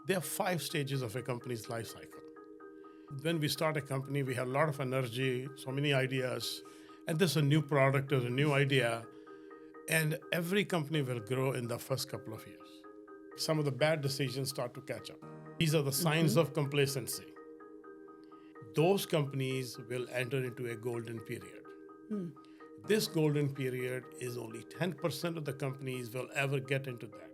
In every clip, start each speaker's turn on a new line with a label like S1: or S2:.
S1: There are 5 stages of a company's life cycle. When we start a company, we have a lot of energy, so many ideas, and there's a new product, there's a new idea, and every company will grow in the first couple of years. Some of the bad decisions start to catch up. These are the signs of complacency. Those companies will enter into a golden period. This golden period is only 10% of the companies will ever get into that.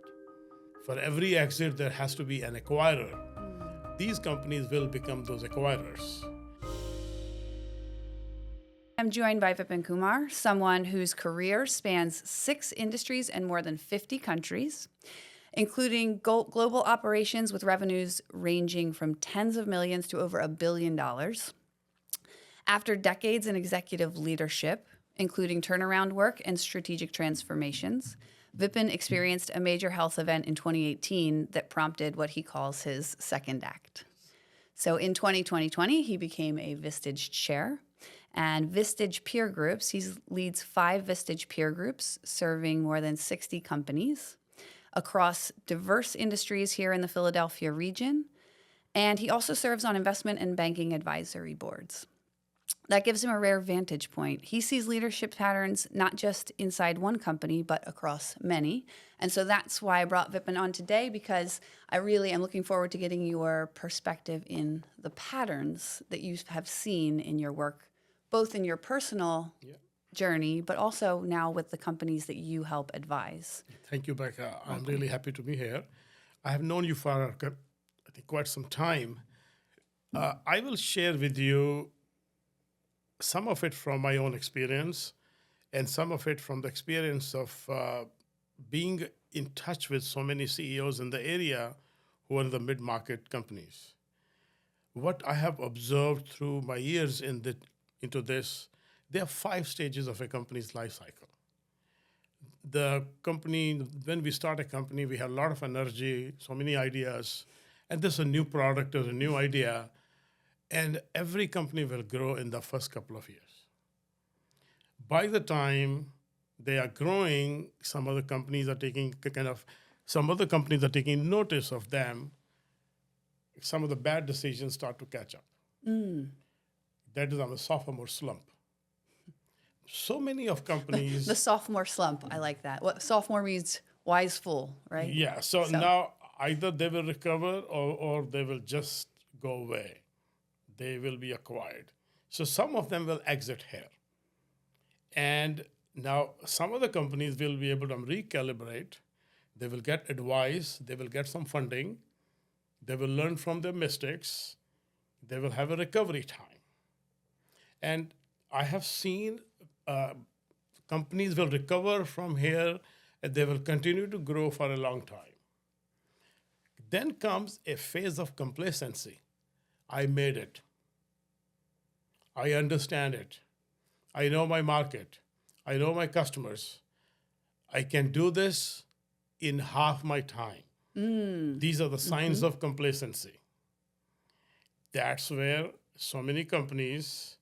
S1: For every exit, there has to be an acquirer. These companies will become those acquirers.
S2: I'm joined by Vipon Kumar, someone whose career spans 6 industries and more than 50 countries, including global operations with revenues ranging from tens of millions to over $1 billion. After decades in executive leadership, including turnaround work and strategic transformations, Vipon experienced a major health event in 2018 that prompted what he calls his second act. So in 2020, he became a Vistage Chair. And Vistage peer groups, he leads 5 Vistage peer groups serving more than 60 companies across diverse industries here in the Philadelphia region. And he also serves on investment and banking advisory boards. That gives him a rare vantage point. He sees leadership patterns not just inside one company, but across many. And so that's why I brought Vipon on today, because I really am looking forward to getting your perspective in the patterns that you have seen in your work, both in your personal journey, but also now with the companies that you help advise.
S1: Thank you, Becca. I'm really happy to be here. I have known you for, I think, quite some time. I will share with you some of it from my own experience and some of it from the experience of being in touch with so many CEOs in the area who are in the mid-market companies. What I have observed through my years into this, there are 5 stages of a company's life cycle. The company, when we start a company, we have a lot of energy, so many ideas, and there's a new product, there's a new idea, and every company will grow in the first couple of years. By the time they are growing, some other companies are taking notice of them. Some of the bad decisions start to catch up. That is on the sophomore slump. So many of companies...
S2: The sophomore slump, I like that. What sophomore means wise fool, right?
S1: Yeah, so now either they will recover or they will just go away. They will be acquired. So some of them will exit here. And now some of the companies will be able to recalibrate. They will get advice. They will get some funding. They will learn from their mistakes. They will have a recovery time. And I have seen companies will recover from here and they will continue to grow for a long time. Then comes a phase of complacency. I made it. I understand it. I know my market. I know my customers. I can do this in half my time. These are the signs of complacency. That's where so many companies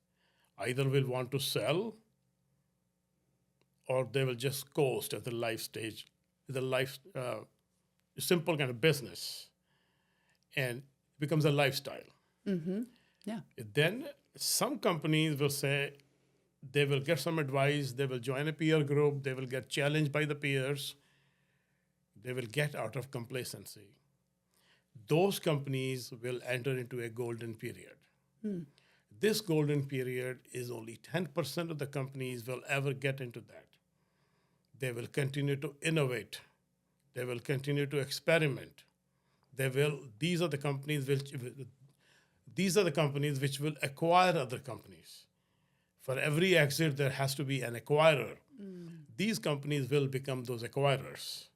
S1: either will want to sell or they will just coast at the life stage, simple kind of business, and it becomes a lifestyle.
S2: Yeah.
S1: Then some companies will say they will get some advice, they will join a peer group, they will get challenged by the peers, they will get out of complacency. Those companies will enter into a golden period. This golden period is only 10% of the companies will ever get into that. They will continue to innovate. They will continue to experiment. These are the companies which will acquire other companies. For every exit, there has to be an acquirer. These companies will become those acquirers.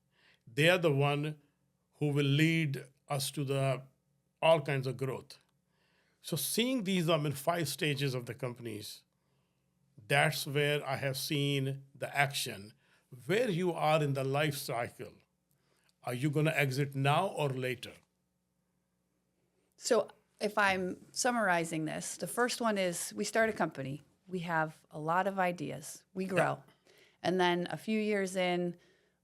S1: They are the one who will lead us to all kinds of growth. So seeing these 5 stages of the companies, that's where I have seen the action. Where you are in the life cycle, are you going to exit now or later?
S2: So if I'm summarizing this, the first one is we start a company. We have a lot of ideas. We grow. And then a few years in,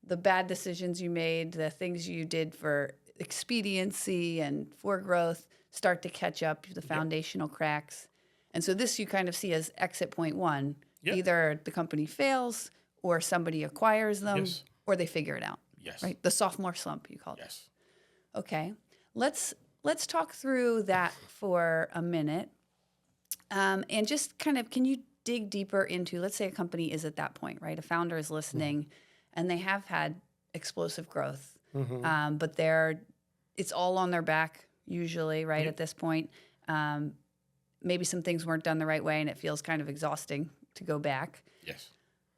S2: the bad decisions you made, the things you did for expediency and for growth start to catch up, the foundational cracks. And so this you kind of see as exit point one.
S1: Yep.
S2: Either the company fails or somebody acquires them
S1: Yes.
S2: or they figure it out.
S1: Yes.
S2: Right? The sophomore slump, you call it.
S1: Yes.
S2: Okay. Let's talk through that for a minute. And just kind of, can you dig deeper into, let's say a company is at that point, right? A founder is listening and they have had explosive growth, but it's all on their back usually, right? At this point, maybe some things weren't done the right way and it feels kind of exhausting to go back.
S1: Yes.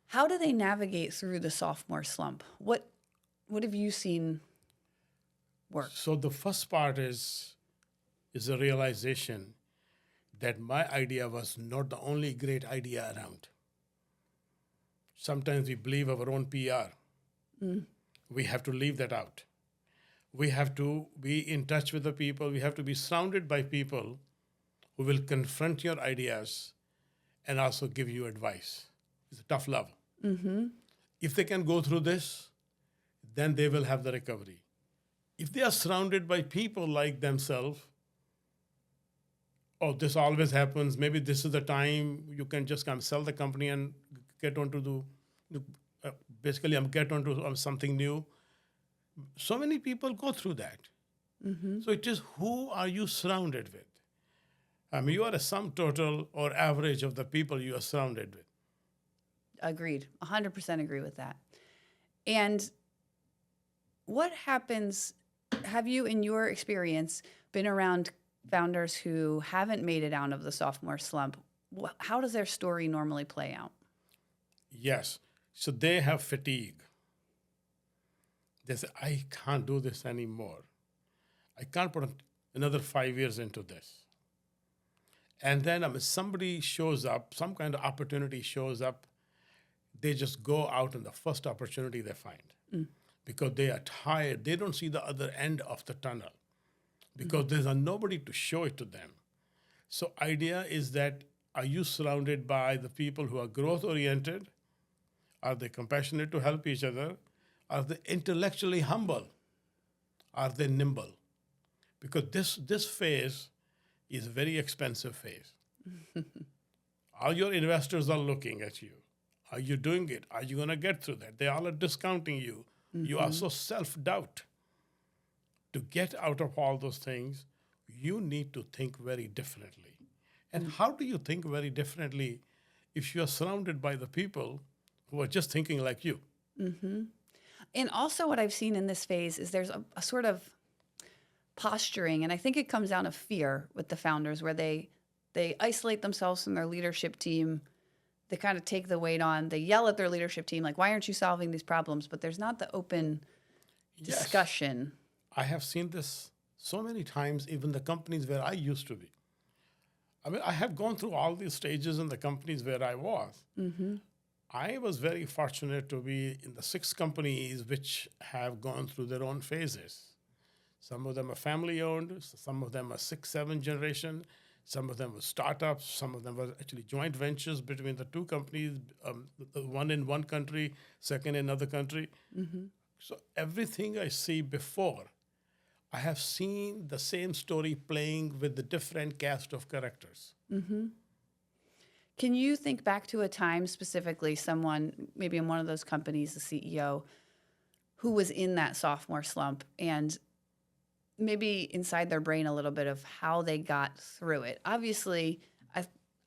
S2: How do they navigate through the sophomore slump? What have you seen work?
S1: So the first part is a realization that my idea was not the only great idea around. Sometimes we believe our own PR. We have to leave that out. We have to be in touch with the people. We have to be surrounded by people who will confront your ideas and also give you advice. It's a tough love. If they can go through this, then they will have the recovery. If they are surrounded by people like themselves, oh, this always happens. Maybe this is the time you can just come sell the company and get onto get onto something new. So many people go through that. So it is who are you surrounded with? I mean, you are a sum total or average of the people you are surrounded with.
S2: Agreed. 100% agree with that. And what happens, have you, in your experience, been around founders who haven't made it out of the sophomore slump? How does their story normally play out?
S1: Yes. So they have fatigue. They say, I can't do this anymore. I can't put another 5 years into this. And then somebody shows up, some kind of opportunity shows up, they just go out on the first opportunity they find because they are tired. They don't see the other end of the tunnel because there's nobody to show it to them. So idea is that, are you surrounded by the people who are growth-oriented? Are they compassionate to help each other? Are they intellectually humble? Are they nimble? Because this phase is a very expensive phase. All your investors are looking at you. Are you doing it? Are you going to get through that? They all are discounting you. You are so self-doubt. To get out of all those things, you need to think very differently. And how do you think very differently if you are surrounded by the people who are just thinking like you?
S2: And also what I've seen in this phase is there's a sort of posturing, and I think it comes down to fear with the founders where they isolate themselves from their leadership team. They kind of take the weight on. They yell at their leadership team, like, why aren't you solving these problems? But there's not the open discussion.
S1: I have seen this so many times, even the companies where I used to be. I mean, I have gone through all these stages in the companies where I was. I was very fortunate to be in the 6 companies which have gone through their own phases. Some of them are family-owned, some of them are 6, 7 generation, some of them were startups, some of them were actually joint ventures between the 2 companies, one in one country, second in another country. So everything I see before, I have seen the same story playing with the different cast of characters.
S2: Can you think back to a time specifically, someone, maybe in one of those companies, the CEO, who was in that sophomore slump and maybe inside their brain a little bit of how they got through it? Obviously,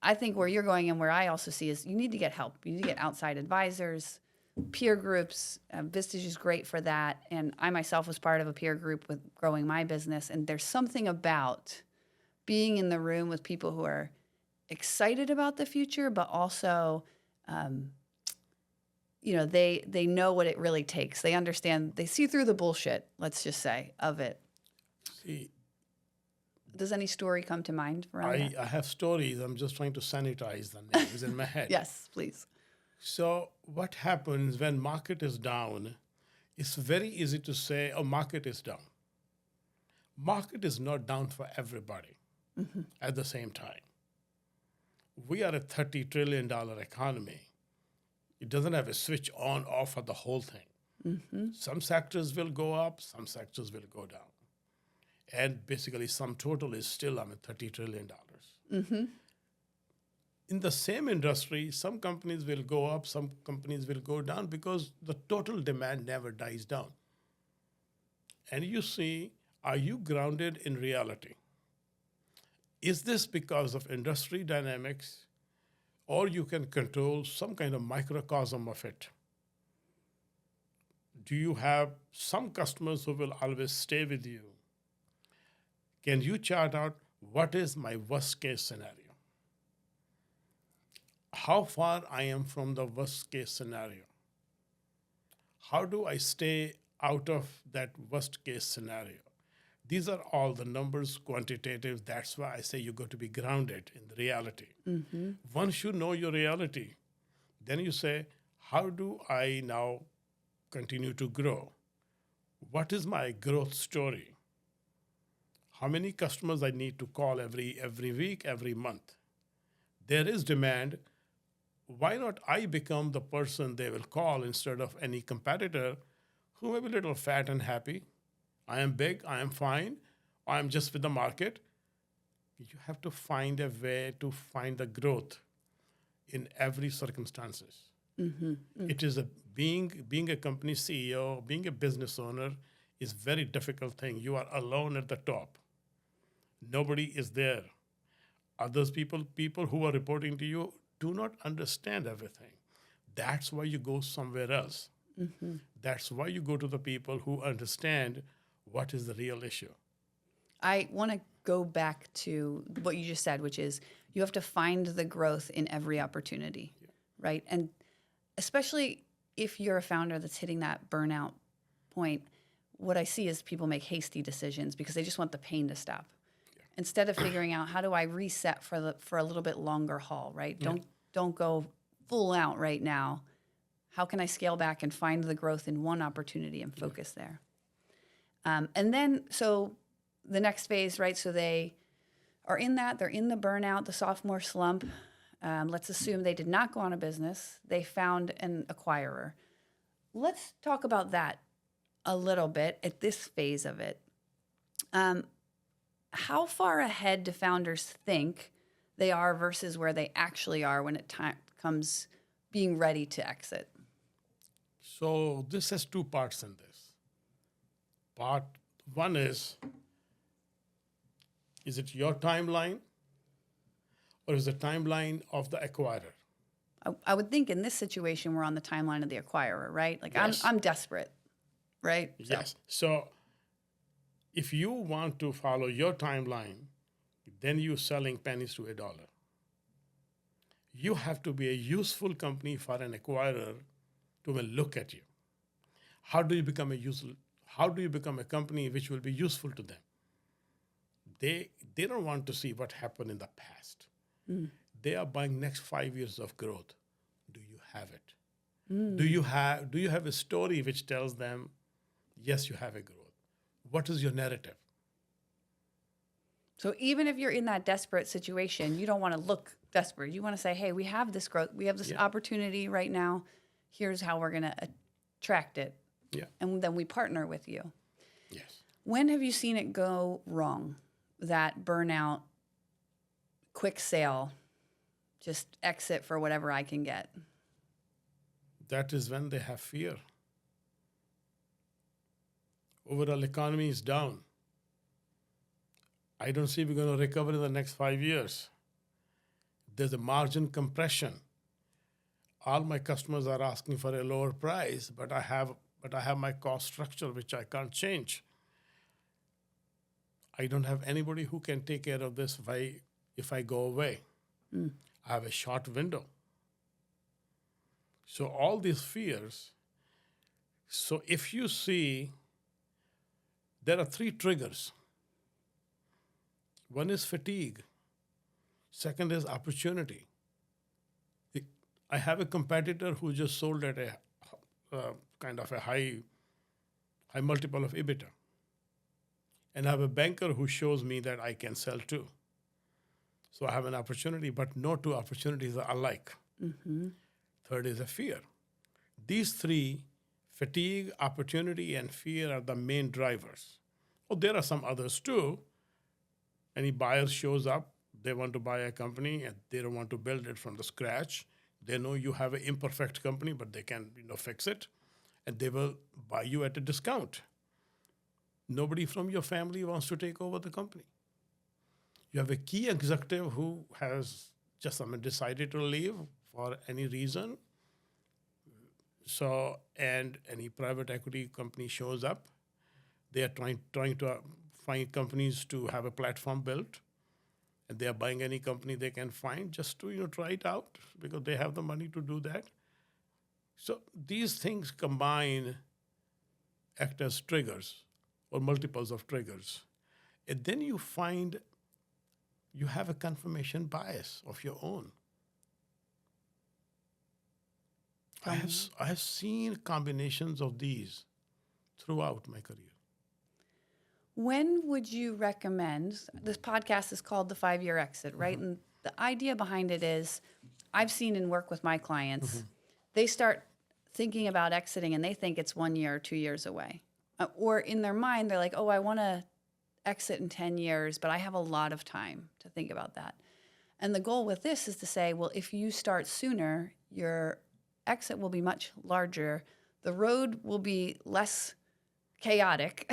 S2: I think where you're going and where I also see is you need to get help. You need to get outside advisors, peer groups. Vistage is great for that. And I myself was part of a peer group with growing my business. And there's something about being in the room with people who are excited about the future, but also, they know what it really takes. They understand, they see through the bullshit, let's just say, of it.
S1: See,
S2: does any story come to mind around that?
S1: I have stories. I'm just trying to sanitize the names in my head.
S2: Yes, please.
S1: So what happens when market is down? It's very easy to say, oh, market is down. Market is not down for everybody at the same time. We are a $30 trillion economy. It doesn't have a switch on, off for the whole thing. Some sectors will go up, some sectors will go down. And basically, sum total is still, $30 trillion. In the same industry, some companies will go up, some companies will go down because the total demand never dies down. And you see, are you grounded in reality? Is this because of industry dynamics, or you can control some kind of microcosm of it? Do you have some customers who will always stay with you? Can you chart out what is my worst case scenario? How far I am from the worst case scenario? How do I stay out of that worst case scenario? These are all the numbers, quantitative. That's why I say you got to be grounded in the reality. Once you know your reality, then you say, how do I now continue to grow? What is my growth story? How many customers I need to call every week, every month? There is demand. Why not I become the person they will call instead of any competitor who may be a little fat and happy? I am big, I am fine, I am just with the market. You have to find a way to find the growth in every circumstances. It is being a company CEO, being a business owner is very difficult thing. You are alone at the top. Nobody is there. Others people who are reporting to you do not understand everything. That's why you go somewhere else. That's why you go to the people who understand what is the real issue.
S2: I want to go back to what you just said, which is you have to find the growth in every opportunity, right? And especially if you're a founder that's hitting that burnout point, what I see is people make hasty decisions because they just want the pain to stop. Instead of figuring out how do I reset for a little bit longer haul, right? Don't go full out right now. How can I scale back and find the growth in one opportunity and focus there? And then, so the next phase, right? So they are in that, they're in the burnout, the sophomore slump. Let's assume they did not go on a business. They found an acquirer. Let's talk about that a little bit at this phase of it. How far ahead do founders think they are versus where they actually are when it comes being ready to exit?
S1: So this has two parts in this. Part one is it your timeline or is the timeline of the acquirer?
S2: I would think in this situation, we're on the timeline of the acquirer, right? Like
S1: Yes.
S2: I'm desperate, right? So.
S1: Yes. So if you want to follow your timeline, then you're selling pennies to $1. You have to be a useful company for an acquirer to look at you. How do you become a company which will be useful to them? They don't want to see what happened in the past. They are buying next 5 years of growth. Do you have it? Do you have a story which tells them, yes, you have a growth? What is your narrative?
S2: So even if you're in that desperate situation, you don't want to look desperate. You want to say, hey, we have this growth. We have this opportunity right now. Here's how we're going to attract it.
S1: Yeah.
S2: And then we partner with you.
S1: Yes.
S2: When have you seen it go wrong? That burnout, quick sale, just exit for whatever I can get?
S1: That is when they have fear. Overall economy is down. I don't see we're going to recover in the next 5 years. There's a margin compression. All my customers are asking for a lower price, but I have my cost structure which I can't change. I don't have anybody who can take care of this if I go away. I have a short window. So all these fears. So if you see, there are 3 triggers. One is fatigue. Second is opportunity. I have a competitor who just sold at a kind of a high multiple of EBITDA. And I have a banker who shows me that I can sell too. So I have an opportunity, but no two opportunities are alike. Third is a fear. These 3, fatigue, opportunity, and fear, are the main drivers Oh, there are some others too. Any buyer shows up, they want to buy a company and they don't want to build it from the scratch. They know you have an imperfect company, but they can fix it, and they will buy you at a discount. Nobody from your family wants to take over the company. You have a key executive who has just decided to leave for any reason. So, and any private equity company shows up, they are trying to find companies to have a platform built, and they are buying any company they can find just to try it out because they have the money to do that. So these things combine, act as triggers or multiples of triggers, and then you find you have a confirmation bias of your own. I have seen combinations of these throughout my career.
S2: When would you recommend, this podcast is called The 5-Year Exit, right? And the idea behind it is, I've seen and work with my clients, they start thinking about exiting and they think it's 1 year or 2 years away. Or in their mind, they're like, oh, I want to exit in 10 years, but I have a lot of time to think about that. And the goal with this is to say, well, if you start sooner, your exit will be much larger. The road will be less chaotic,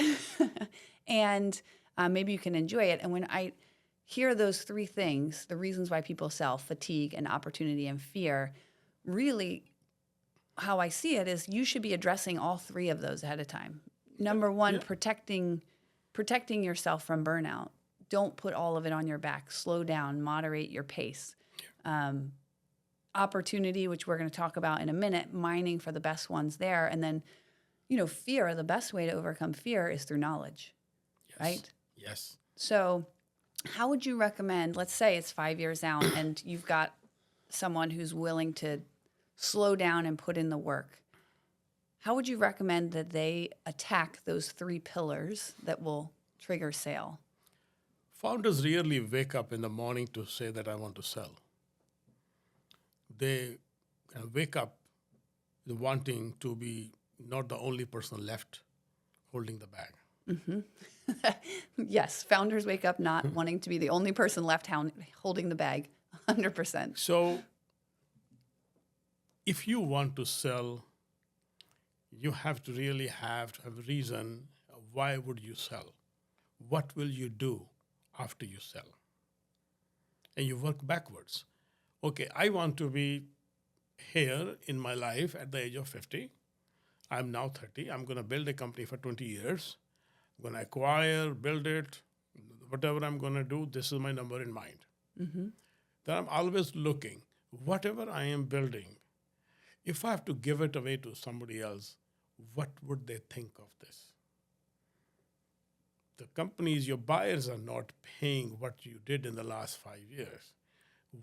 S2: and maybe you can enjoy it. And when I hear those three things, the reasons why people sell, fatigue and opportunity and fear, really how I see it is you should be addressing all three of those ahead of time. Number one, protecting yourself from burnout. Don't put all of it on your back. Slow down, moderate your pace. Opportunity, which we're going to talk about in a minute, mining for the best ones there. And then, fear, the best way to overcome fear is through knowledge, right?
S1: Yes.
S2: So how would you recommend, let's say it's 5 years out and you've got someone who's willing to slow down and put in the work. How would you recommend that they attack those three pillars that will trigger sale?
S1: Founders rarely wake up in the morning to say that I want to sell. They wake up wanting to be not the only person left holding the bag.
S2: Yes, founders wake up not wanting to be the only person left holding the bag, 100%.
S1: So if you want to sell, you have to really have a reason. Why would you sell? What will you do after you sell? And you work backwards. Okay, I want to be here in my life at the age of 50. I'm now 30. I'm going to build a company for 20 years. I'm going to acquire, build it, whatever I'm going to do, this is my number in mind. Then I'm always looking, whatever I am building, if I have to give it away to somebody else, what would they think of this? The companies, your buyers are not paying what you did in the last 5 years.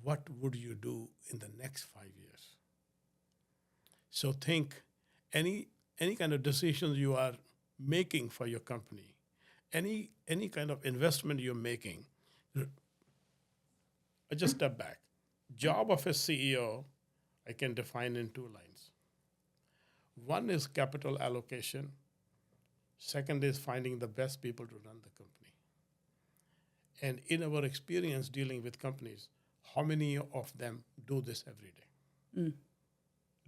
S1: What would you do in the next 5 years? So think any kind of decisions you are making for your company, any kind of investment you're making. I just step back. Job of a CEO, I can define in 2 lines. One is capital allocation. Second is finding the best people to run the company. And in our experience dealing with companies, how many of them do this every day?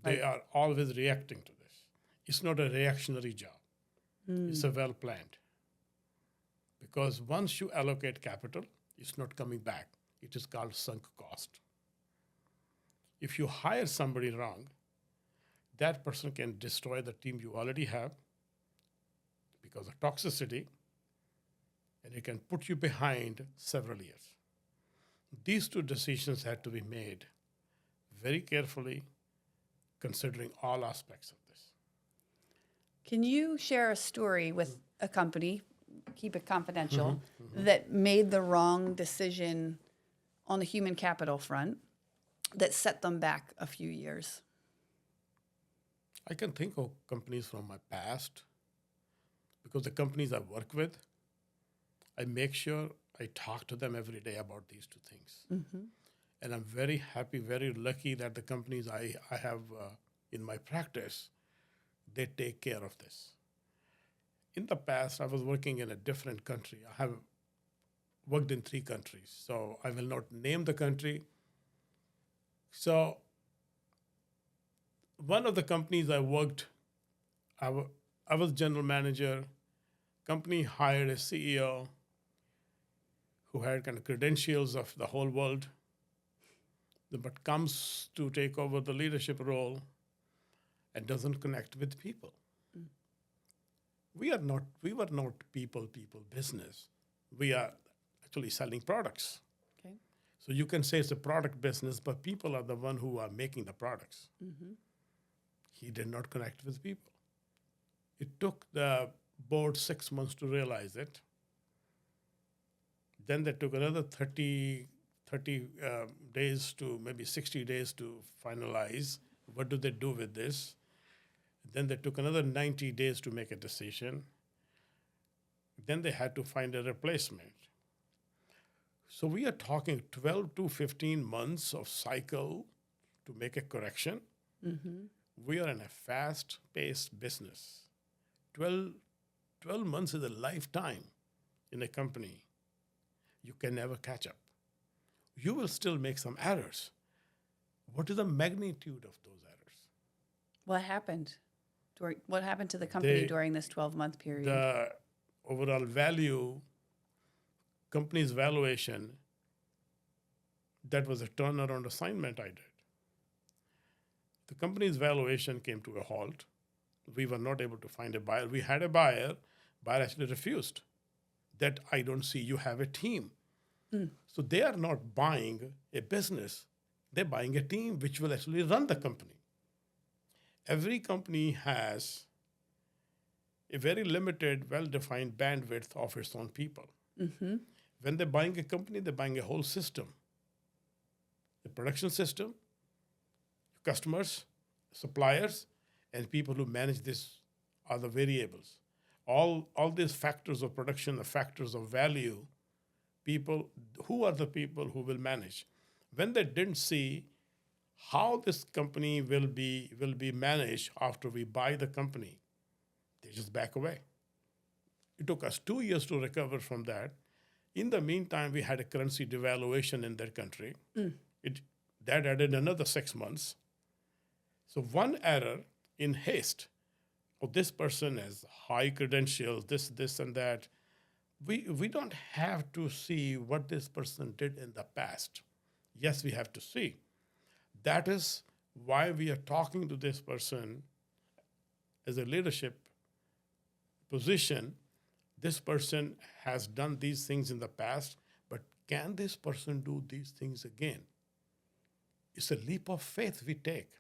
S1: They are always reacting to this. It's not a reactionary job. It's a well-planned. Because once you allocate capital, it's not coming back. It is called sunk cost. If you hire somebody wrong, that person can destroy the team you already have because of toxicity, and it can put you behind several years. These 2 decisions had to be made very carefully, considering all aspects of this.
S2: Can you share a story with a company, keep it confidential, that made the wrong decision on the human capital front that set them back a few years?
S1: I can think of companies from my past because the companies I work with, I make sure I talk to them every day about these 2 things. And I'm very happy, very lucky that the companies I have in my practice, they take care of this. in the past, I was working in a different country. I have worked in 3 countries, so I will not name the country. So one of the companies I worked, I was general manager. Company hired a CEO who had kind of credentials of the whole world, but comes to take over the leadership role and doesn't connect with people. We were not people business. We are actually selling products.
S2: Okay.
S1: So you can say it's a product business, but people are the one who are making the products. He did not connect with people. It took the board 6 months to realize it. Then they took another 30 days to maybe 60 days to finalize what do they do with this. Then they took another 90 days to make a decision. Then they had to find a replacement. So we are talking 12 to 15 months of cycle to make a correction. We are in a fast-paced business. 12 months is a lifetime in a company. You can never catch up. You will still make some errors. What is the magnitude of those errors?
S2: What happened? What happened to the company during this 12-month period?
S1: The overall value, company's valuation, that was a turnaround assignment I did. The company's valuation came to a halt. We were not able to find a buyer. We had a buyer actually refused. That I don't see, you have a team. So they are not buying a business. They're buying a team which will actually run the company. Every company has a very limited, well-defined bandwidth of its own people. When they're buying a company, they're buying a whole system. The production system, customers, suppliers, and people who manage this are the variables. All these factors of production, the factors of value, who are the people who will manage? When they didn't see how this company will be managed after we buy the company, they just back away. It took us 2 years to recover from that. In the meantime, we had a currency devaluation in their country. That added another 6 months. So one error in haste, this person has high credentials, this and that. We don't have to see what this person did in the past. Yes, we have to see. That is why we are talking to this person as a leadership position. This person has done these things in the past, but can this person do these things again? It's a leap of faith we take.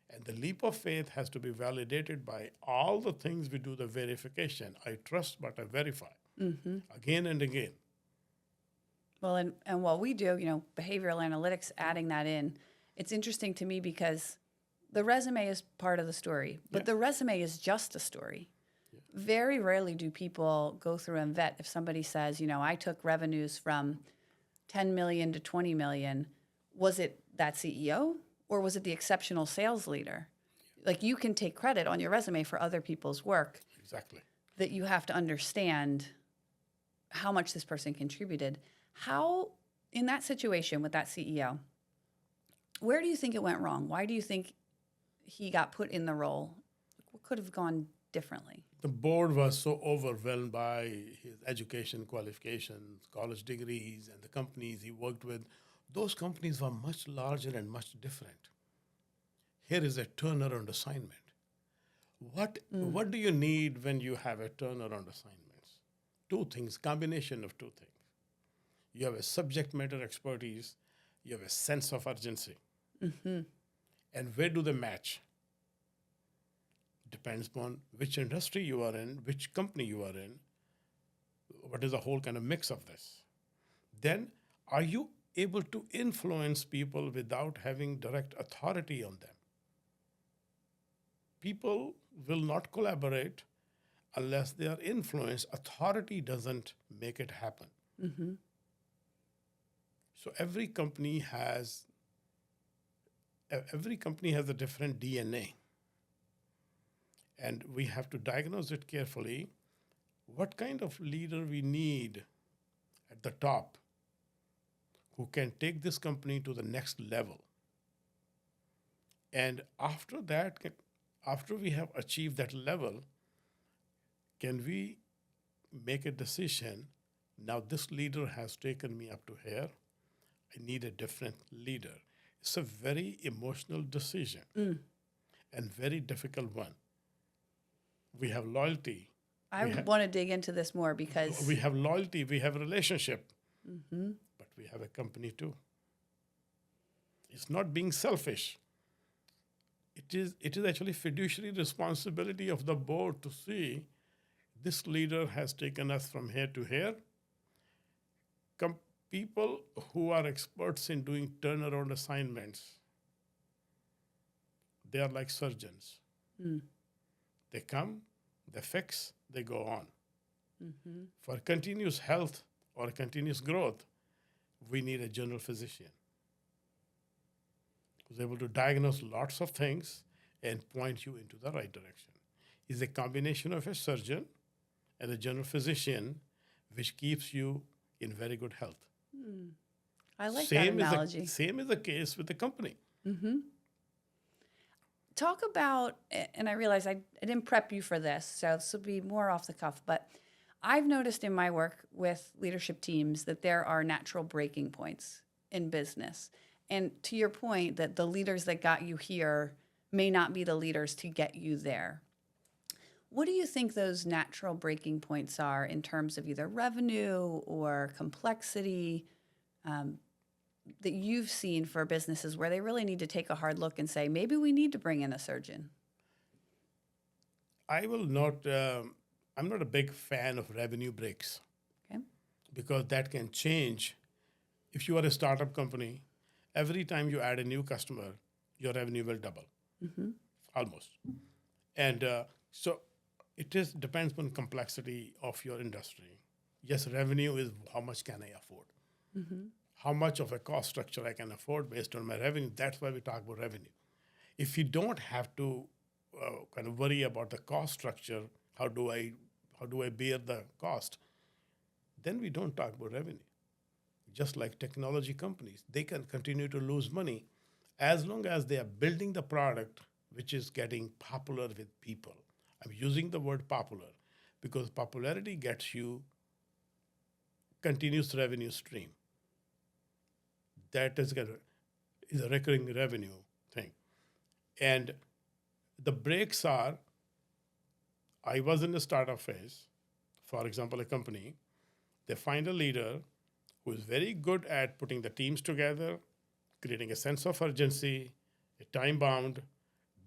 S1: And the leap of faith has to be validated by all the things we do the verification. I trust, but I verify again and again.
S2: Well, and while we do, behavioral analytics, adding that in, it's interesting to me because the resume is part of the story, but the resume is just a story. Very rarely do people go through and vet if somebody says, I took revenues from 10 million to 20 million. Was it that CEO? Or was it the exceptional sales leader? Like you can take credit on your resume for other people's work.
S1: Exactly.
S2: That you have to understand how much this person contributed. How, in that situation with that CEO, where do you think it went wrong? Why do you think he got put in the role? What could have gone differently?
S1: The board was so overwhelmed by his education qualifications, college degrees, and the companies he worked with. Those companies were much larger and much different. Here is a turnaround assignment. What do you need when you have a turnaround assignments? 2 things, combination of 2 things. You have a subject matter expertise. You have a sense of urgency. And where do they match? Depends upon which industry you are in, which company you are in. What is the whole kind of mix of this? Then, are you able to influence people without having direct authority on them? People will not collaborate unless they are influenced. Authority doesn't make it happen. So every company has a different DNA. And we have to diagnose it carefully. What kind of leader we need at the top who can take this company to the next level? And after that, after we have achieved that level, can we make a decision? Now, this leader has taken me up to here. I need a different leader. It's a very emotional decision and very difficult one. We have loyalty.
S2: I want to dig into this more because
S1: We have loyalty. We have a relationship. But we have a company too. It's not being selfish. It is actually fiduciary responsibility of the board to see this leader has taken us from here to here. People who are experts in doing turnaround assignments, they are like surgeons. They come, they fix, they go on. For continuous health or continuous growth, we need a general physician who's able to diagnose lots of things and point you into the right direction. It's a combination of a surgeon and a general physician which keeps you in very good health.
S2: I like that analogy.
S1: Same is the case with the company.
S2: Talk about, and I realize I didn't prep you for this, so this will be more off the cuff, but I've noticed in my work with leadership teams that there are natural breaking points in business. And to your point, that the leaders that got you here may not be the leaders to get you there. What do you think those natural breaking points are in terms of either revenue or complexity that you've seen for businesses where they really need to take a hard look and say, maybe we need to bring in a surgeon?
S1: I'm not a big fan of revenue breaks.
S2: Okay.
S1: Because that can change. If you are a startup company, every time you add a new customer, your revenue will double, almost. And so it depends on complexity of your industry. Yes, revenue is how much can I afford? How much of a cost structure I can afford based on my revenue. That's why we talk about revenue. If you don't have to kind of worry about the cost structure, how do I bear the cost? Then we don't talk about revenue. Just like technology companies, they can continue to lose money as long as they are building the product which is getting popular with people. I'm using the word popular because popularity gets you continuous revenue stream. That is a recurring revenue thing. And the breaks are, I was in the startup phase, for example, a company, they find a leader who is very good at putting the teams together, creating a sense of urgency, a time bound.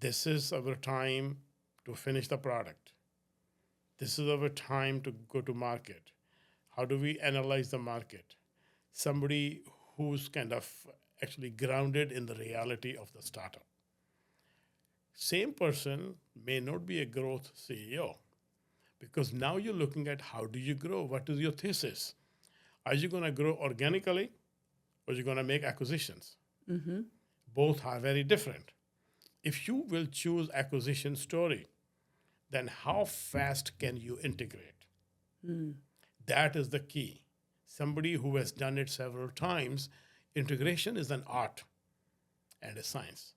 S1: This is our time to finish the product. This is our time to go to market. How do we analyze the market? Somebody who's kind of actually grounded in the reality of the startup. Same person may not be a growth CEO because now you're looking at how do you grow? What is your thesis? Are you going to grow organically or are you going to make acquisitions? Both are very different. If you will choose acquisition story, then how fast can you integrate? That is the key. Somebody who has done it several times, integration is an art and a science.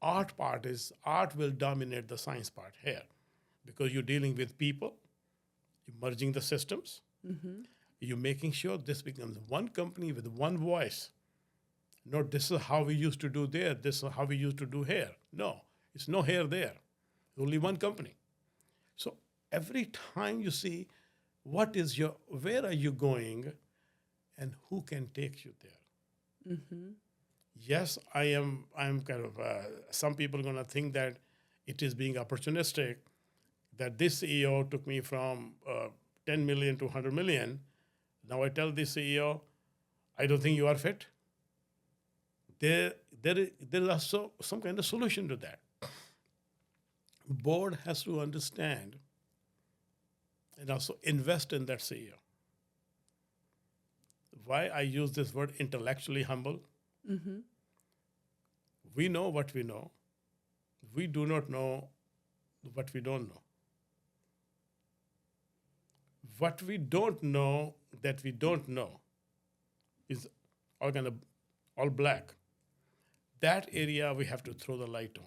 S1: Art will dominate the science part here because you're dealing with people, you're merging the systems, you're making sure this becomes one company with one voice. Not this is how we used to do there, this is how we used to do here. No, it's no here there. Only one company. So every time you see where are you going and who can take you there? Yes, I am kind of, some people are going to think that it is being opportunistic, that this CEO took me from 10 million to 100 million. Now I tell this CEO, I don't think you are fit. There is also some kind of solution to that. Board has to understand and also invest in that CEO. Why I use this word intellectually humble? We know what we know. We do not know what we don't know. What we don't know that we don't know is all kind of all black. That area we have to throw the light on.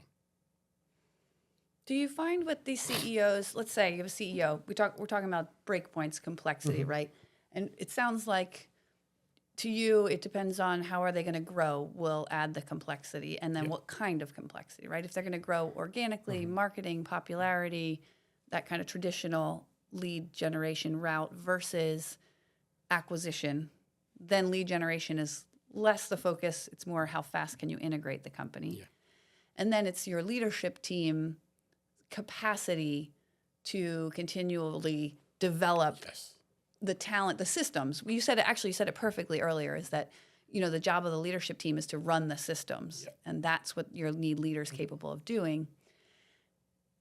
S2: Do you find with these CEOs, let's say you have a CEO, we're talking about breakpoints, complexity, right? And it sounds like to you, it depends on how are they going to grow will add the complexity, and then what kind of complexity, right? If they're going to grow organically, marketing, popularity, that kind of traditional lead generation route versus acquisition, then lead generation is less the focus. It's more how fast can you integrate the company.
S1: Yeah.
S2: And then it's your leadership team capacity to continually develop
S1: Yes.
S2: the talent, the systems. You said it perfectly earlier, is that, the job of the leadership team is to run the systems.
S1: Yep.
S2: And that's what you need leaders capable of doing.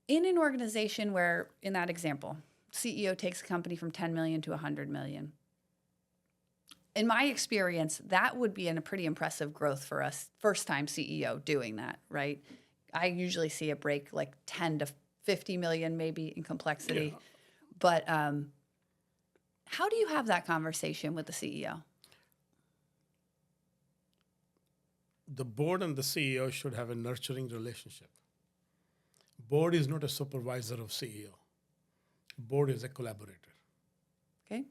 S2: In an organization where, in that example, CEO takes a company from 10 million to 100 million. In my experience, that would be a pretty impressive growth for us, first-time CEO doing that, right? I usually see a break like 10 to 50 million maybe in complexity.
S1: Yeah.
S2: But how do you have that conversation with the CEO?
S1: The board and the CEO should have a nurturing relationship. Board is not a supervisor of CEO. Board is a collaborator.
S2: Okay.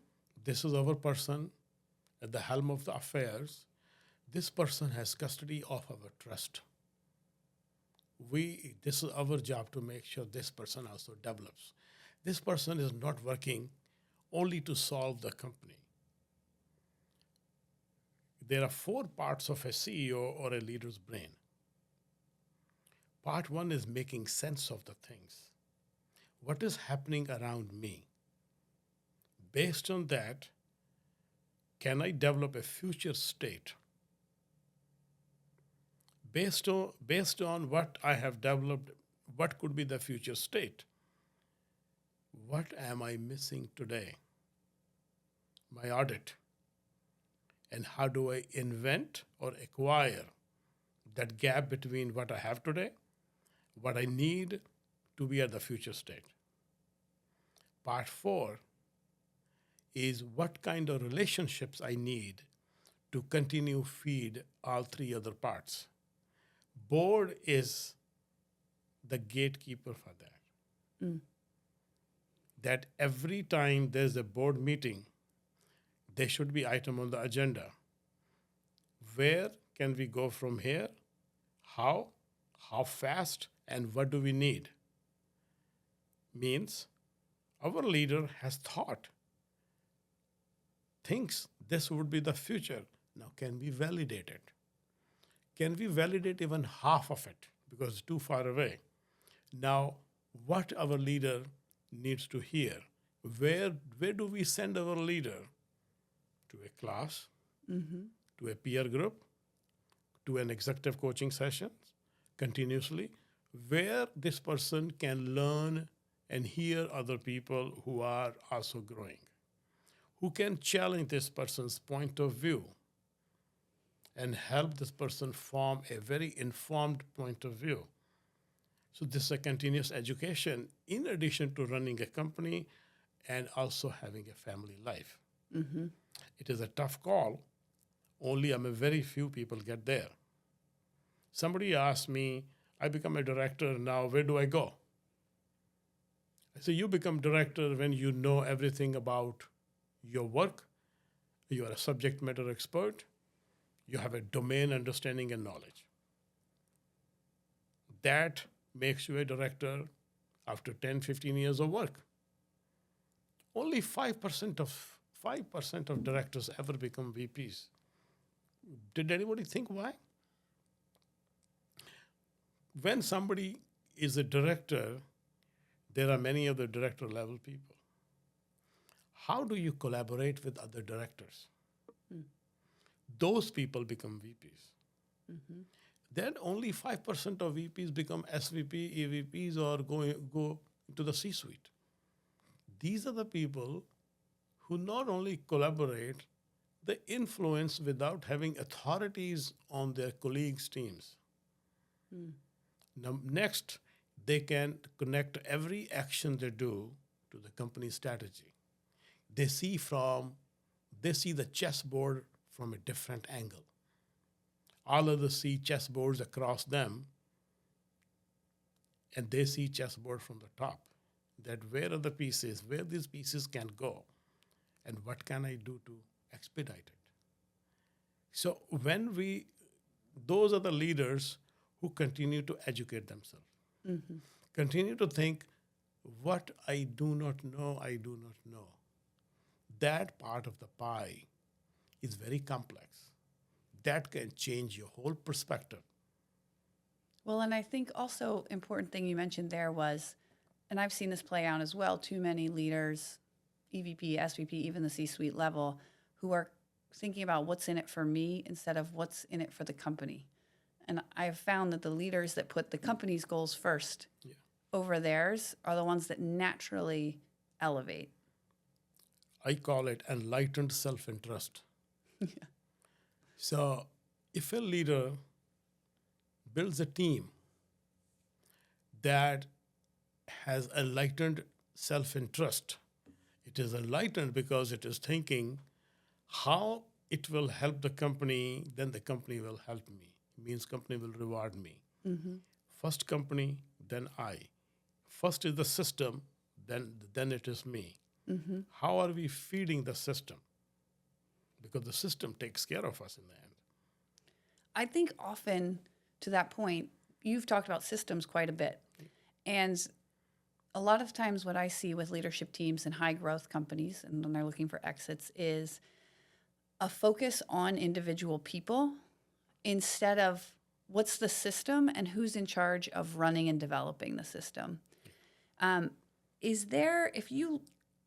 S1: This is our person at the helm of the affairs. This person has custody of our trust. This is our job to make sure this person also develops. This person is not working only to solve the company. There are 4 parts of a CEO or a leader's brain. Part 1 is making sense of the things. What is happening around me? Based on that, can I develop a future state? Based on what I have developed, what could be the future state? What am I missing today? My audit. And how do I invent or acquire that gap between what I have today, what I need to be at the future state? Part 4 is what kind of relationships I need to continue feed all 3 other parts. Board is the gatekeeper for that. That every time there's a board meeting, there should be item on the agenda. Where can we go from here? How fast, and what do we need? Means our leader has thinks this would be the future. Now, can we validate it? Can we validate even half of it because it's too far away? Now, what our leader needs to hear? Where do we send our leader? To a class, to a peer group, to an executive coaching session, continuously, where this person can learn and hear other people who are also growing, who can challenge this person's point of view and help this person form a very informed point of view. So this is a continuous education in addition to running a company and also having a family life. It is a tough call. Only very few people get there. Somebody asked me, I become a director now, where do I go? I say, you become director when you know everything about your work, you are a subject matter expert, you have a domain understanding and knowledge. That makes you a director after 10, 15 years of work. Only 5% of directors ever become VPs. Did anybody think why? When somebody is a director, there are many other director level people. How do you collaborate with other directors? Those people become VPs. Then only 5% of VPs become SVP, EVPs, or go to the C-suite. These are the people who not only collaborate, they influence without having authorities on their colleagues' teams. Now, next, they can connect every action they do to the company strategy. They see the chessboard from a different angle. All others see chessboards across them, and they see chessboard from the top. That where are the pieces, where these pieces can go, and what can I do to expedite it? So those are the leaders who continue to educate themselves, continue to think, what I do not know, I do not know. That part of the pie is very complex. That can change your whole perspective.
S2: Well, and I think also important thing you mentioned there was, and I've seen this play out as well, too many leaders, EVP, SVP, even the C-suite level, who are thinking about what's in it for me instead of what's in it for the company. And I've found that the leaders that put the company's goals first over theirs are the ones that naturally elevate.
S1: I call it enlightened self-interest. So if a leader builds a team that has enlightened self-interest, it is enlightened because it is thinking how it will help the company, then the company will help me. It means company will reward me. First company, then I. First is the system, then it is me. How are we feeding the system? Because the system takes care of us in the end.
S2: I think often, to that point, you've talked about systems quite a bit. And a lot of times what I see with leadership teams in high growth companies, and when they're looking for exits, is a focus on individual people instead of what's the system and who's in charge of running and developing the system. Is there, if you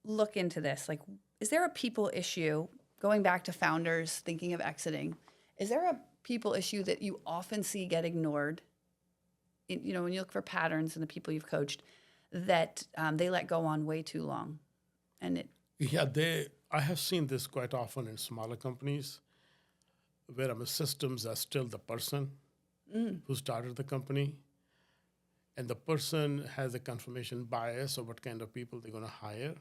S2: look into this, like, is there a people issue, going back to founders thinking of exiting, is there a people issue that you often see get ignored? When you look for patterns in the people you've coached, that they let go on way too long. And
S1: I have seen this quite often in smaller companies where systems are still the person who started the company. And the person has a confirmation bias of what kind of people they're going to hire.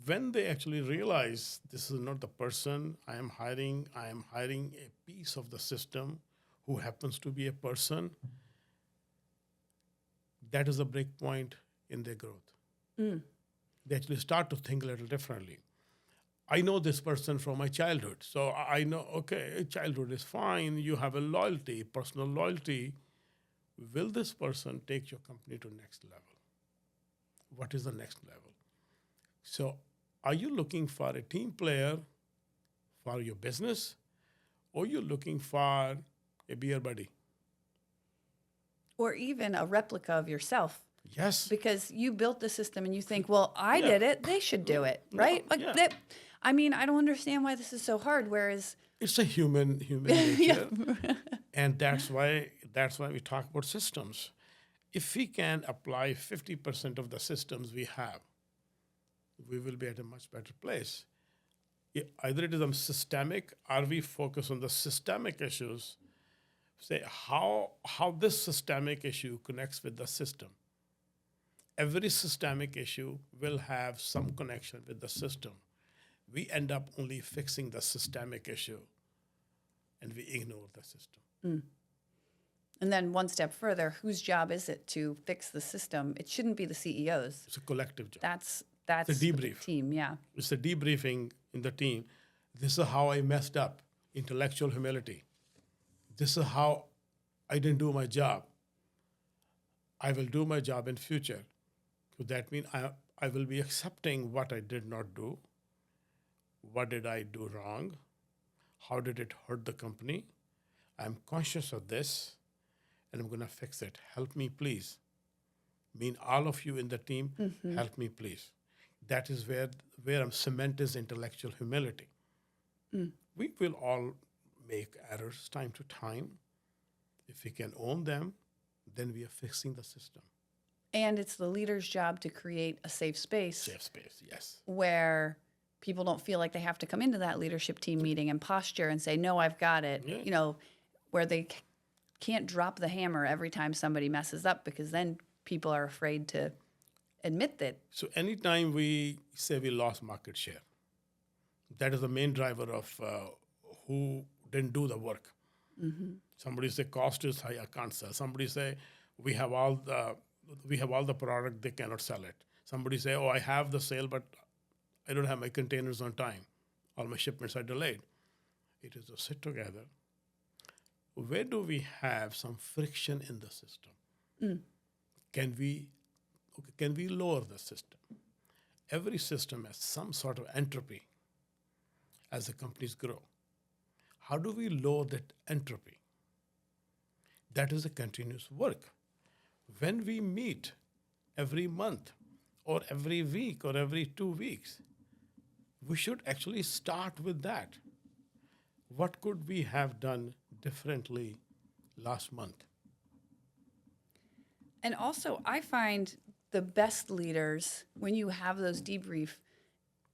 S1: When they actually realize this is not the person I am hiring a piece of the system who happens to be a person, that is a break point in their growth. They actually start to think a little differently. I know this person from my childhood, so I know, okay, childhood is fine, you have a loyalty, personal loyalty. Will this person take your company to next level? What is the next level? So are you looking for a team player for your business, or you're looking for a beer buddy?
S2: Or even a replica of yourself.
S1: Yes.
S2: Because you built the system and you think, well, I did it, they should do it, right? I don't understand why this is so hard, whereas...
S1: It's a human nature. And that's why we talk about systems. If we can apply 50% of the systems we have, we will be at a much better place. Either it is systemic, or we focus on the systemic issues, say how this systemic issue connects with the system. Every systemic issue will have some connection with the system. We end up only fixing the systemic issue, and we ignore the system.
S2: And then one step further, whose job is it to fix the system? It shouldn't be the CEO's.
S1: It's a collective job.
S2: That's
S1: the debrief.
S2: The team, yeah.
S1: It's a debriefing in the team. This is how I messed up. Intellectual humility. This is how I didn't do my job. I will do my job in future. So that means I will be accepting what I did not do. What did I do wrong? How did it hurt the company? I'm conscious of this, and I'm going to fix it. Help me, please. All of you in the team, help me, please. That is where cement is intellectual humility. We will all make errors time to time. If we can own them, then we are fixing the system.
S2: And it's the leader's job to create a safe space.
S1: Safe space, yes.
S2: Where people don't feel like they have to come into that leadership team meeting and posture and say, no, I've got it. Yeah. Where they can't drop the hammer every time somebody messes up, because then people are afraid to admit that.
S1: So anytime we say we lost market share, that is the main driver of who didn't do the work. Somebody say cost is high, I can't sell. Somebody say we have all the product, they cannot sell it. Somebody say, oh, I have the sale, but I don't have my containers on time. All my shipments are delayed. It is to sit together. Where do we have some friction in the system? Can we lower the system? Every system has some sort of entropy as the companies grow. How do we lower that entropy? That is a continuous work. When we meet every month or every week or every 2 weeks, we should actually start with that. What could we have done differently last month?
S2: And also, I find the best leaders, when you have those debrief,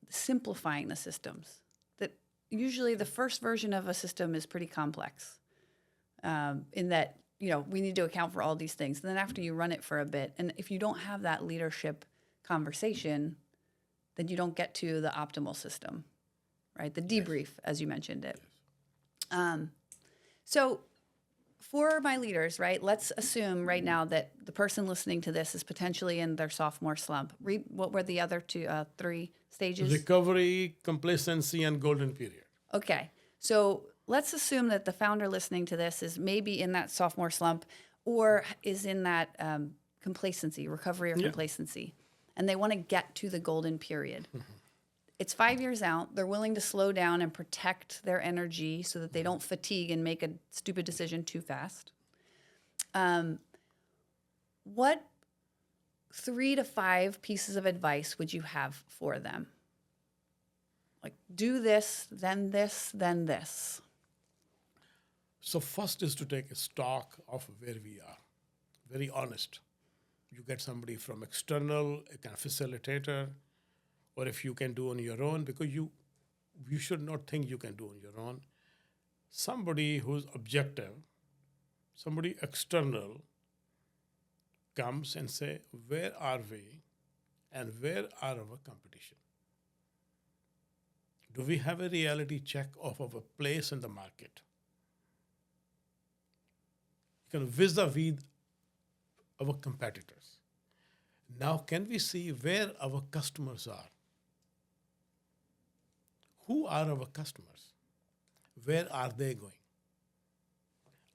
S2: simplifying the systems. That usually the first version of a system is pretty complex, in that, we need to account for all these things. And then after you run it for a bit, and if you don't have that leadership conversation, then you don't get to the optimal system, right? The debrief, as you mentioned it. So for my leaders, right, let's assume right now that the person listening to this is potentially in their sophomore slump. What were the other three stages?
S1: Recovery, complacency, and golden period.
S2: Okay. So let's assume that the founder listening to this is maybe in that sophomore slump or is in that complacency, recovery or complacency, and they want to get to the golden period. It's 5 years out. They're willing to slow down and protect their energy so that they don't fatigue and make a stupid decision too fast. What 3 to 5 pieces of advice would you have for them? Like, do this, then this, then this.
S1: So first is to take a stock of where we are. Very honest. You get somebody from external, a kind of facilitator, or if you can do on your own, because you should not think you can do on your own. Somebody who's objective, somebody external comes and say, where are we and where are our competition? Do we have a reality check of our place in the market? You can vis-a-vis our competitors. Now, can we see where our customers are? Who are our customers? Where are they going?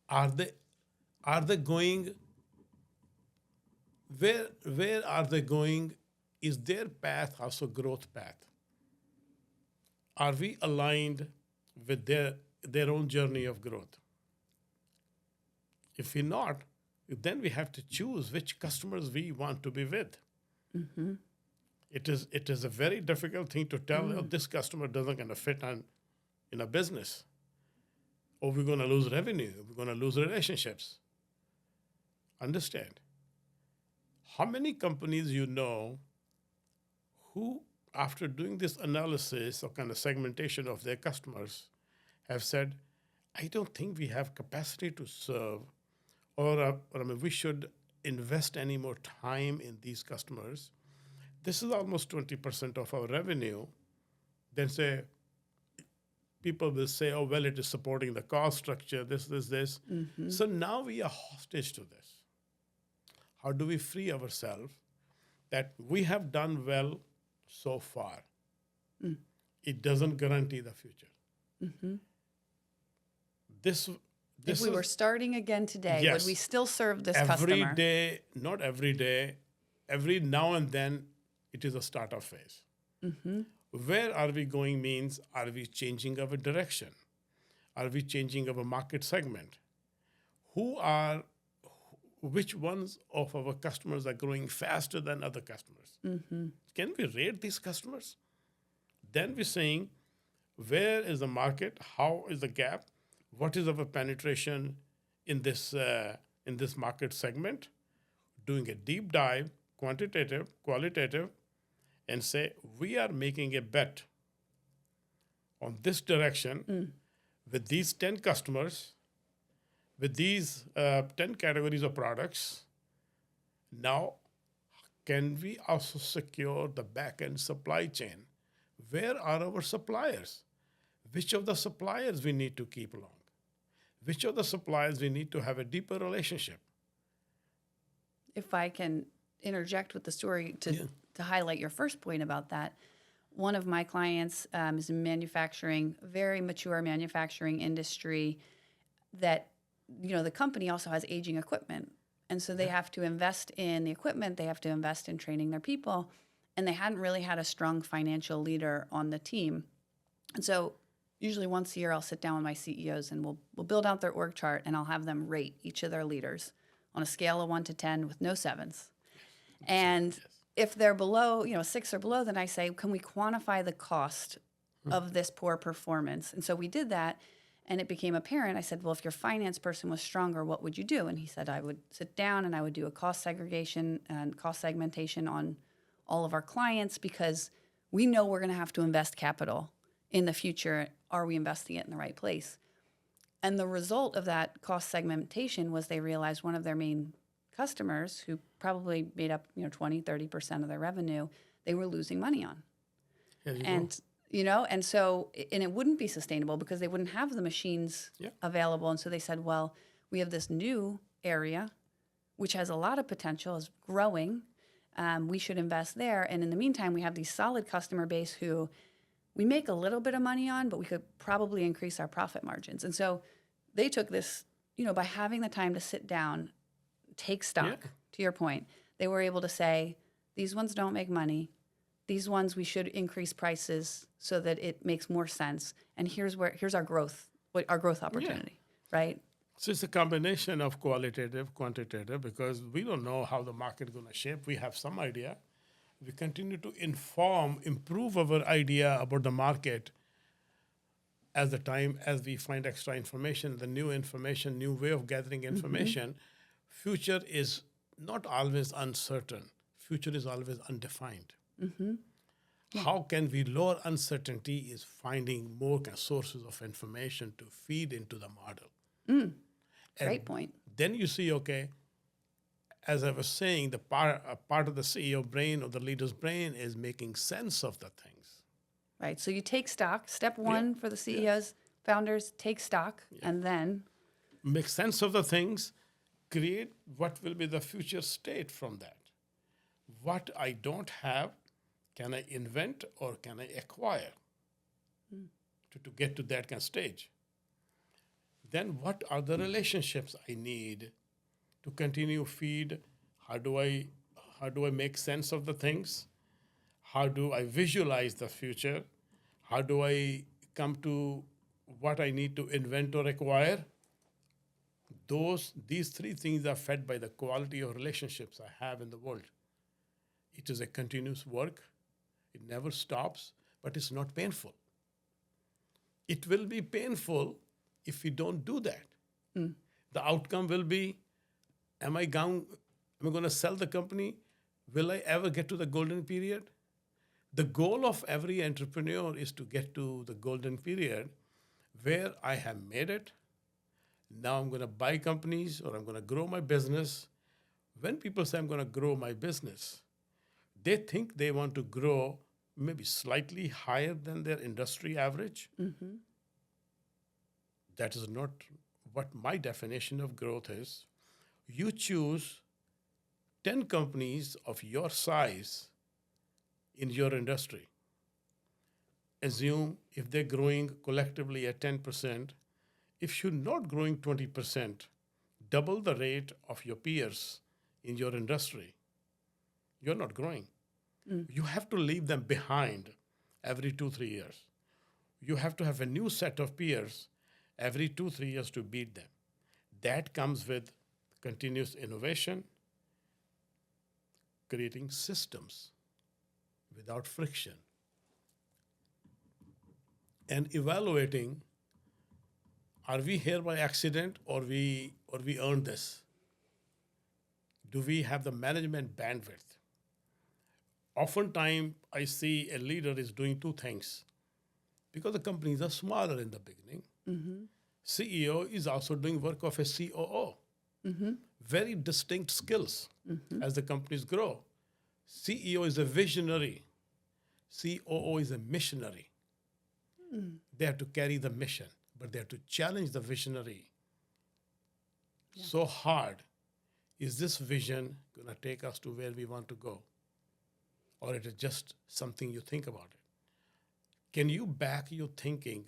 S1: Are they going? Where are they going? Is their path also growth path? Are we aligned with their own journey of growth? If we're not, then we have to choose which customers we want to be with. It is a very difficult thing to tell, oh, this customer doesn't going to fit in a business. Or we're going to lose revenue. We're going to lose relationships. Understand? How many companies you know who, after doing this analysis or kind of segmentation of their customers, have said, I don't think we have capacity to serve, or we should invest any more time in these customers. This is almost 20% of our revenue. Then people will say, oh, well, it is supporting the cost structure, this. So now we are hostage to this. How do we free ourselves that we have done well so far? It doesn't guarantee the future.
S2: If we were starting again today,
S1: yes,
S2: would we still serve this
S1: every
S2: customer?
S1: Every day, not every day, every now and then, it is a startup phase. Where are we going means, are we changing our direction? Are we changing our market segment? Which ones of our customers are growing faster than other customers? Can we rate these customers? Then we're saying, where is the market? How is the gap? What is our penetration in this market segment? Doing a deep dive, quantitative, qualitative, and say, we are making a bet on this direction with these 10 customers with these 10 categories of products, now can we also secure the back-end supply chain? Where are our suppliers? Which of the suppliers we need to keep along? Which of the suppliers we need to have a deeper relationship?
S2: If I can interject with the story to highlight your first point about that, one of my clients is in manufacturing, very mature manufacturing industry that, the company also has aging equipment. And so they have to invest in the equipment, they have to invest in training their people, and they hadn't really had a strong financial leader on the team. And so usually once a year I'll sit down with my CEOs and we'll build out their org chart and I'll have them rate each of their leaders on a scale of 1 to 10 with no sevens. And if they're below, 6 or below, then I say, can we quantify the cost of this poor performance? And so we did that, and it became apparent. I said, well, if your finance person was stronger, what would you do? And he said, I would sit down and I would do a cost segregation and cost segmentation on all of our clients because we know we're going to have to invest capital in the future. Are we investing it in the right place? And the result of that cost segmentation was they realized one of their main customers, who probably made up 20, 30% of their revenue, they were losing money on. And it wouldn't be sustainable because they wouldn't have the machines available. And so they said, well, we have this new area which has a lot of potential, is growing. We should invest there. And in the meantime, we have these solid customer base who we make a little bit of money on, but we could probably increase our profit margins. And so they took this, by having the time to sit down, take stock, to your point, they were able to say, these ones don't make money. These ones we should increase prices so that it makes more sense. And here's our growth opportunity, right?
S1: So it's a combination of qualitative, quantitative, because we don't know how the market is going to shape. We have some idea. We continue to improve our idea about the market as we find extra information, the new information, new way of gathering information. Future is not always uncertain. Future is always undefined. How can we lower uncertainty is finding more sources of information to feed into the model.
S2: Great point.
S1: Then you see, as I was saying, a part of the CEO brain or the leader's brain is making sense of the things.
S2: Right. So you take stock. Step one for the CEOs, founders, take stock, and then
S1: make sense of the things, create what will be the future state from that. What I don't have, can I invent or can I acquire to get to that kind of stage? Then what are the relationships I need to continue feed? How do I make sense of the things? How do I visualize the future? How do I come to what I need to invent or acquire? These three things are fed by the quality of relationships I have in the world. It is a continuous work. It never stops, but it's not painful. It will be painful if we don't do that. The outcome will be, am I going to sell the company? Will I ever get to the golden period? The goal of every entrepreneur is to get to the golden period where I have made it. Now I'm going to buy companies or I'm going to grow my business. When people say I'm going to grow my business, they think they want to grow maybe slightly higher than their industry average. That is not what my definition of growth is. You choose 10 companies of your size in your industry. Assume if they're growing collectively at 10%, if you're not growing 20%, double the rate of your peers in your industry, you're not growing. You have to leave them behind every 2-3 years. You have to have a new set of peers every 2-3 years to beat them. That comes with continuous innovation, creating systems without friction, and evaluating, are we here by accident or we earned this? Do we have the management bandwidth? Oftentimes, I see a leader is doing two things because the companies are smaller in the beginning. CEO is also doing work of a COO. Very distinct skills as the companies grow. CEO is a visionary. COO is a missionary. They have to carry the mission, but they have to challenge the visionary. So hard. Is this vision going to take us to where we want to go? Or it is just something you think about it? Can you back your thinking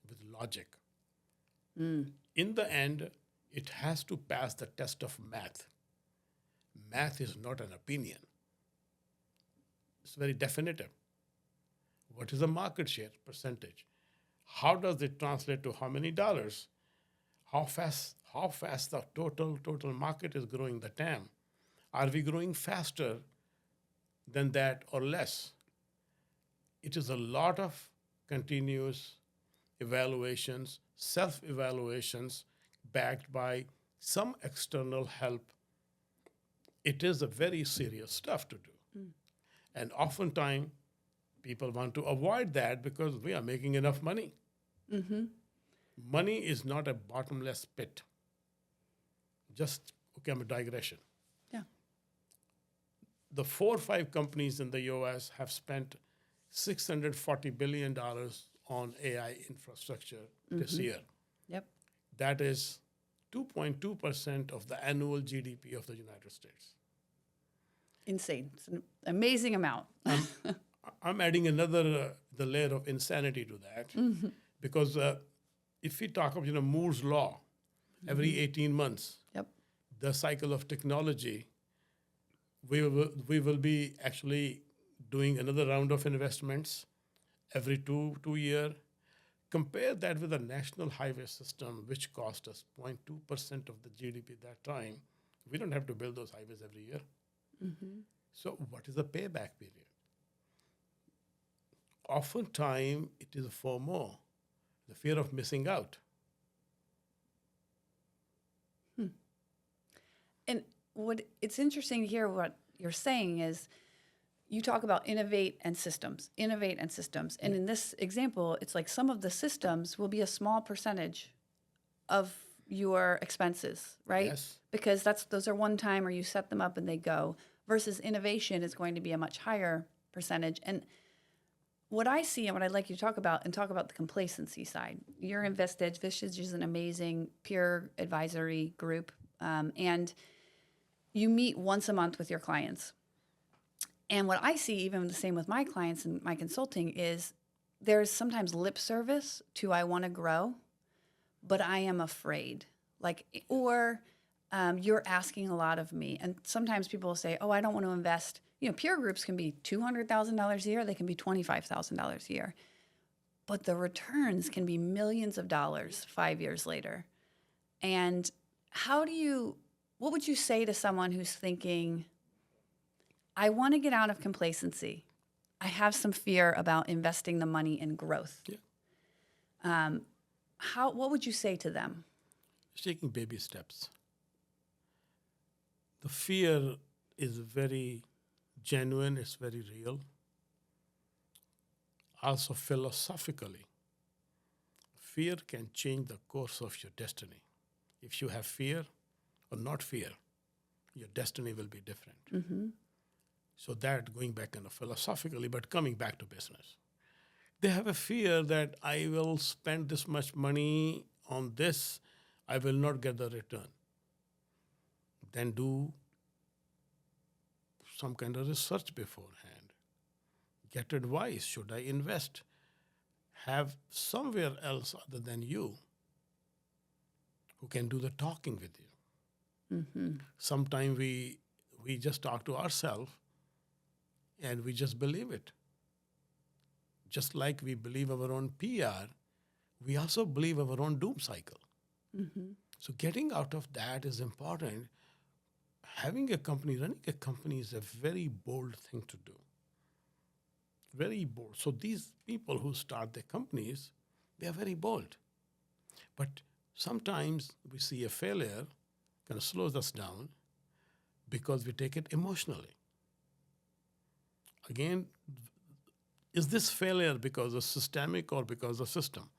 S1: with logic? In the end, it has to pass the test of math. Math is not an opinion. It's very definitive. What is the market share percentage? How does it translate to how many dollars? How fast the total market is growing, the TAM? Are we growing faster than that or less? It is a lot of continuous evaluations, self-evaluations, backed by some external help. It is a very serious stuff to do. And oftentimes, people want to avoid that because we are making enough money. Money is not a bottomless pit. I'm a digression.
S2: Yeah.
S1: The 4 or 5 companies in the US have spent $640 billion on AI infrastructure this year.
S2: Yep.
S1: That is 2.2% of the annual GDP of the United States.
S2: Insane. It's an amazing amount.
S1: I'm adding another the layer of insanity to that because if we talk of Moore's law, every 18 months,
S2: Yep.
S1: the cycle of technology, we will be actually doing another round of investments every two year. Compare that with the national highway system, which cost us 0.2% of the GDP at that time. We don't have to build those highways every year. So what is the payback period? Oftentimes, it is a FOMO, the fear of missing out.
S2: And it's interesting to hear what you're saying is you talk about innovate and systems. And in this example, it's like some of the systems will be a small percentage of your expenses, right?
S1: Yes.
S2: Because those are one time or you set them up and they go, versus innovation is going to be a much higher percentage. And what I see and what I'd like you to talk about the complacency side. You're in Vistage. Vistage is an amazing peer advisory group. And you meet once a month with your clients. And what I see, even the same with my clients and my consulting, is there's sometimes lip service to I want to grow, but I am afraid. Or you're asking a lot of me. And sometimes people will say, oh, I don't want to invest. Peer groups can be $200,000 a year. They can be $25,000 a year. But the returns can be millions of dollars 5 years later. And what would you say to someone who's thinking, I want to get out of complacency. I have some fear about investing the money in growth.
S1: Yeah.
S2: What would you say to them?
S1: Taking baby steps. The fear is very genuine, it's very real. Also philosophically, fear can change the course of your destiny. If you have fear or not fear, your destiny will be different. So that going back philosophically, but coming back to business. They have a fear that I will spend this much money on this, I will not get the return. Then do some kind of research beforehand. Get advice. Should I invest? Have somewhere else other than you who can do the talking with you. Sometimes we just talk to ourselves and we just believe it. Just like we believe our own PR, we also believe our own doom cycle. So getting out of that is important. Having a company, running a company is a very bold thing to do. Very bold. So these people who start their companies, they are very bold. But sometimes we see a failure kind of slows us down because we take it emotionally. Again, is this failure because of systemic or because of system?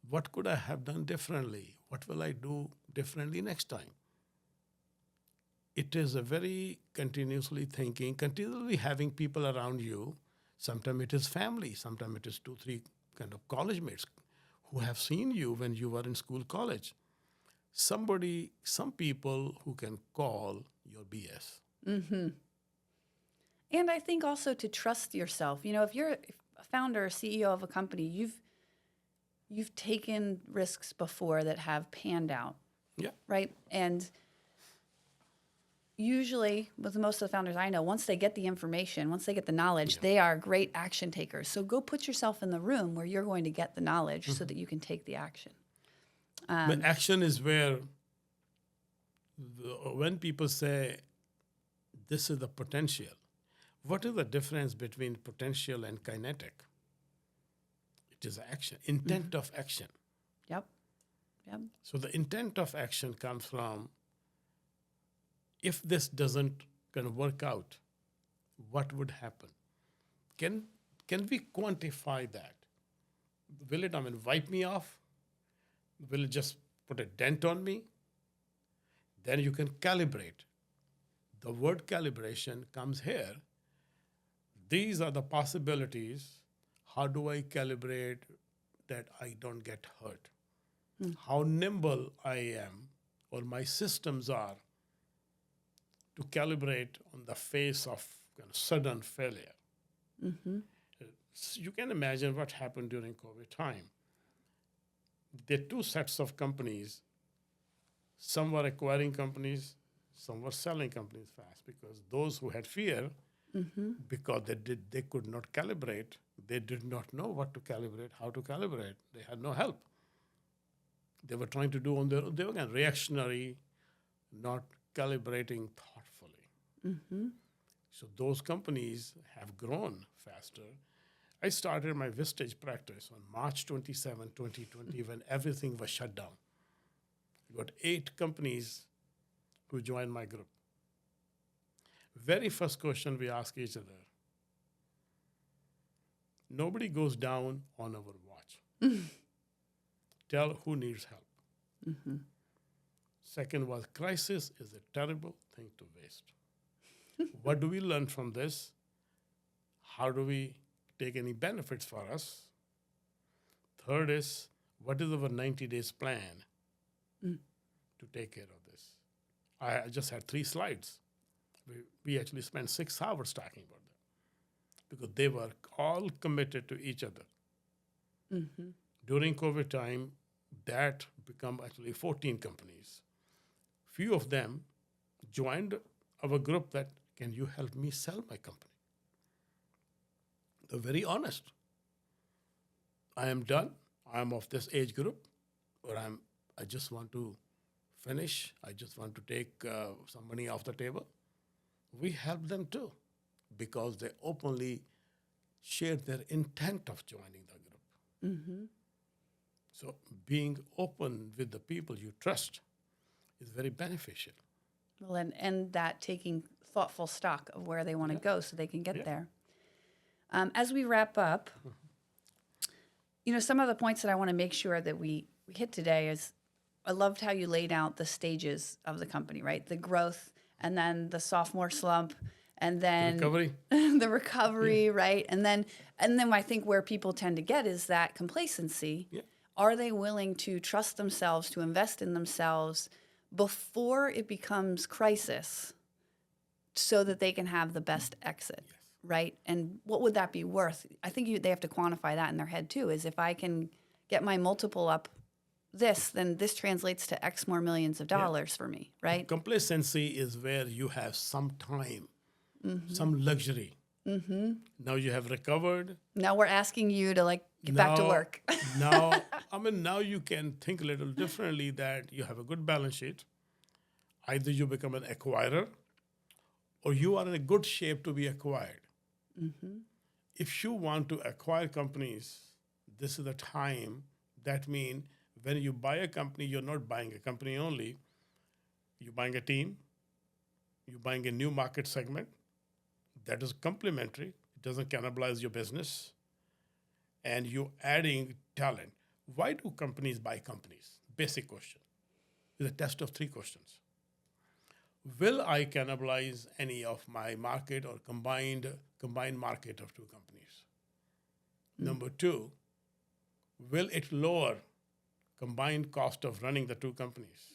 S1: What could I have done differently? What will I do differently next time? It is a very continuously thinking, continually having people around you. Sometimes it is family, sometimes it is 2, 3 kind of college mates who have seen you when you were in school, college. Some people who can call your BS.
S2: And I think also to trust yourself. You know, if you're a founder or CEO of a company, you've taken risks before that have panned out,
S1: Yeah.
S2: right? And usually, with most of the founders I know, once they get the information, once they get the knowledge, they are great action takers. So go put yourself in the room where you're going to get the knowledge so that you can take the action.
S1: But action is where, when people say, this is the potential, what is the difference between potential and kinetic? It is action, intent of action.
S2: Yep. Yep.
S1: So the intent of action comes from, if this doesn't kind of work out, what would happen? Can we quantify that? Will it, wipe me off? Will it just put a dent on me? Then you can calibrate. The word calibration comes here. These are the possibilities. How do I calibrate that I don't get hurt? How nimble I am or my systems are to calibrate on the face of kind of sudden failure. So you can imagine what happened during COVID time. There are 2 sets of companies. Some were acquiring companies, some were selling companies fast, because those who had fear, because they could not calibrate, they did not know what to calibrate, how to calibrate. They had no help. They were trying to do on their own. They were kind of reactionary, not calibrating thoughtfully. So those companies have grown faster. I started my Vistage practice on March 27, 2020, when everything was shut down. I got 8 companies who joined my group. Very first question we ask each other, nobody goes down on our watch. Tell who needs help. Second was, crisis is a terrible thing to waste. What do we learn from this? How do we take any benefits for us? Third is, what is our 90 days plan to take care of this? I just had 3 slides. We actually spent 6 hours talking about that because they were all committed to each other. During COVID time, that become actually 14 companies. Few of them joined our group that, can you help me sell my company? They're very honest. I am done. I am of this age group, or I just want to finish. I just want to take some money off the table. We help them too, because they openly shared their intent of joining the group. So being open with the people you trust is very beneficial.
S2: Well, and that taking thoughtful stock of where they want to go so they can get there. As we wrap up, you know, some of the points that I want to make sure that we hit today is, I loved how you laid out the stages of the company, right? The growth, and then the sophomore slump, and then the recovery, right? And then I think where people tend to get is that complacency. Are they willing to trust themselves, to invest in themselves before it becomes crisis, so that they can have the best exit, right? And what would that be worth? I think they have to quantify that in their head too, is if I can get my multiple up this, then this translates to X more millions of dollars for me, right?
S1: Complacency is where you have some time, some luxury. Now you have recovered.
S2: Now we're asking you to get back to work.
S1: Now you can think a little differently, that you have a good balance sheet. Either you become an acquirer, or you are in a good shape to be acquired. If you want to acquire companies, this is the time. That means when you buy a company, you're not buying a company only. You're buying a team. You're buying a new market segment that is complementary. It doesn't cannibalize your business. And you're adding talent. Why do companies buy companies? Basic question. It's a test of 3 questions. Will I cannibalize any of my market or combined market of 2 companies? Number 2, will it lower combined cost of running the 2 companies?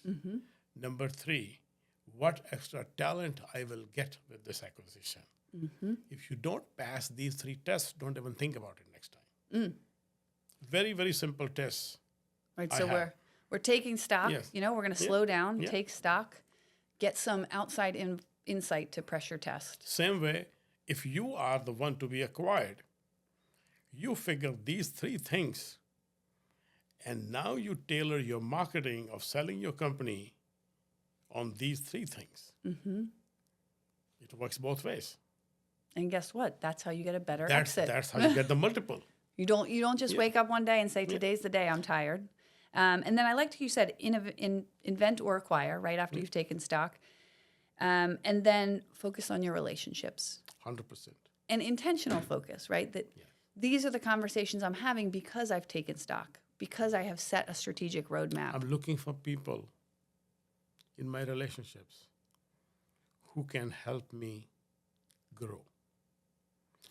S1: Number 3, what extra talent I will get with this acquisition? If you don't pass these 3 tests, don't even think about it next time. Very, very simple tests.
S2: Right. So we're taking stock.
S1: Yes.
S2: We're going to slow down, take stock, get some outside insight to pressure test.
S1: Same way, if you are the one to be acquired, you figure these 3 things, and now you tailor your marketing of selling your company on these 3 things. It works both ways.
S2: And guess what? That's how you get a better exit.
S1: That's how you get the multiple.
S2: You don't just wake up one day and say, today's the day, I'm tired. And then I liked you said invent or acquire right after you've taken stock. And then focus on your relationships.
S1: 100%.
S2: And intentional focus, right? That these are the conversations I'm having because I've taken stock, because I have set a strategic roadmap.
S1: I'm looking for people in my relationships who can help me grow.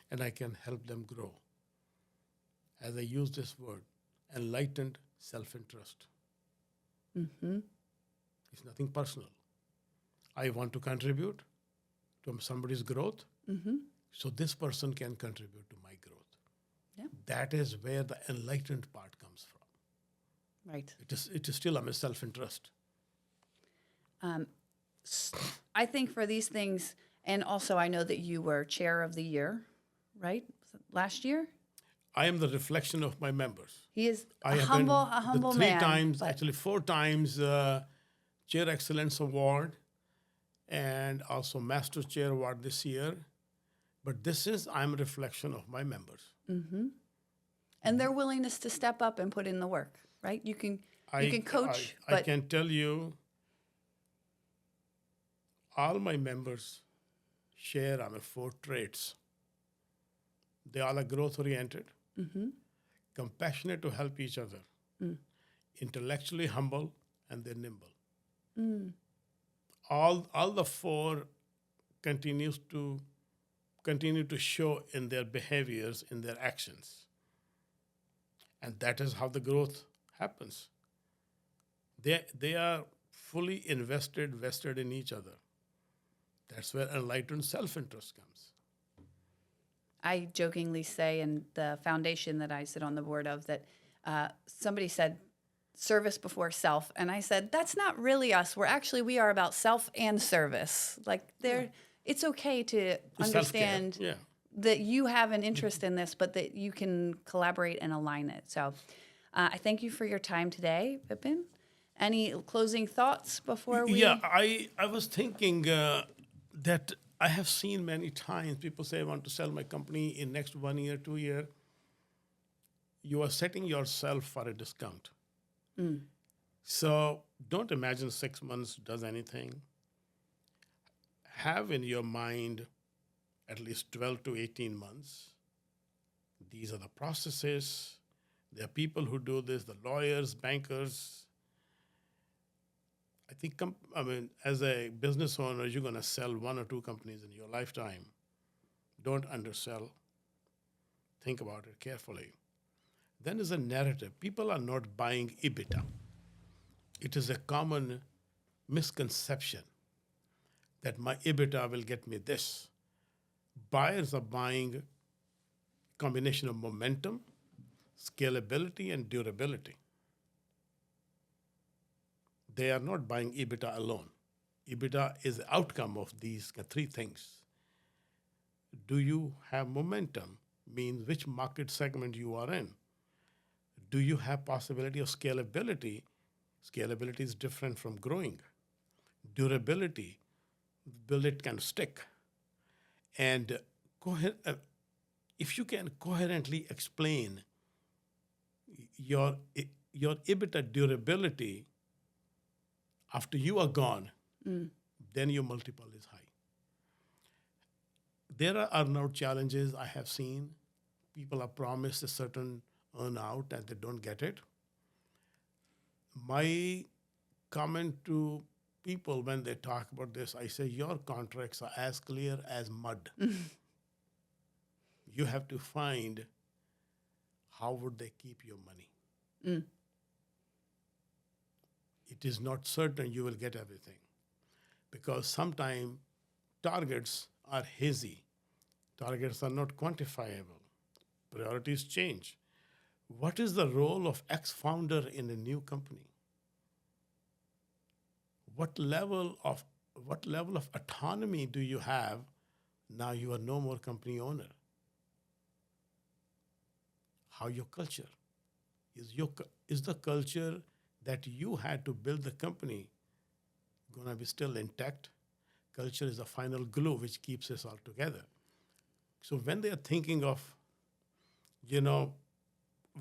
S1: And I can help them grow. As I use this word, enlightened self-interest. It's nothing personal. I want to contribute to somebody's growth, so this person can contribute to my growth.
S2: Yeah.
S1: That is where the enlightened part comes from.
S2: Right.
S1: It is still self-interest.
S2: I think for these things, and also I know that you were chair of the year, right? Last year?
S1: I am the reflection of my members.
S2: He is
S1: I
S2: a
S1: have
S2: humble
S1: been
S2: man.
S1: 3 times, actually 4 times, Chair Excellence Award, and also Master Chair Award this year. But I'm a reflection of my members.
S2: And their willingness to step up and put in the work, right? You can coach,
S1: I can tell you, all my members share 4 traits. They all are growth-oriented, compassionate to help each other, intellectually humble, and they're nimble. All the 4 continue to show in their behaviors, in their actions. And that is how the growth happens. They are fully vested in each other. That's where enlightened self-interest comes.
S2: I jokingly say in the foundation that I sit on the board of that somebody said service before self. And I said, that's not really us. We are about self and service. Like it's okay to understand that you have an interest in this, but that you can collaborate and align it. So I thank you for your time today, Vipin. Any closing thoughts before we?
S1: Yeah, I was thinking that I have seen many times people say, I want to sell my company in next 1 year, 2 year. You are setting yourself for a discount. So don't imagine 6 months does anything. Have in your mind at least 12 to 18 months. These are the processes. There are people who do this, the lawyers, bankers. I think, as a business owner, you're going to sell 1 or 2 companies in your lifetime. Don't undersell. Think about it carefully. Then there's a narrative. People are not buying EBITDA. It is a common misconception that my EBITDA will get me this. Buyers are buying combination of momentum, scalability, and durability. They are not buying EBITDA alone. EBITDA is the outcome of these 3 things. Do you have momentum? Means which market segment you are in. Do you have possibility of scalability? Scalability is different from growing. Durability, will it can stick? And if you can coherently explain your EBITDA durability after you are gone, then your multiple is high. There are earn-out challenges I have seen. People are promised a certain earn-out and they don't get it. My comment to people when they talk about this, I say, your contracts are as clear as mud. You have to find how would they keep your money. It is not certain you will get everything because sometimes targets are hazy. Targets are not quantifiable. Priorities change. What is the role of ex-founder in a new company? What level of autonomy do you have now you are no more company owner? How your culture? Is the culture that you had to build the company going to be still intact? Culture is the final glue which keeps us all together. So when they are thinking of,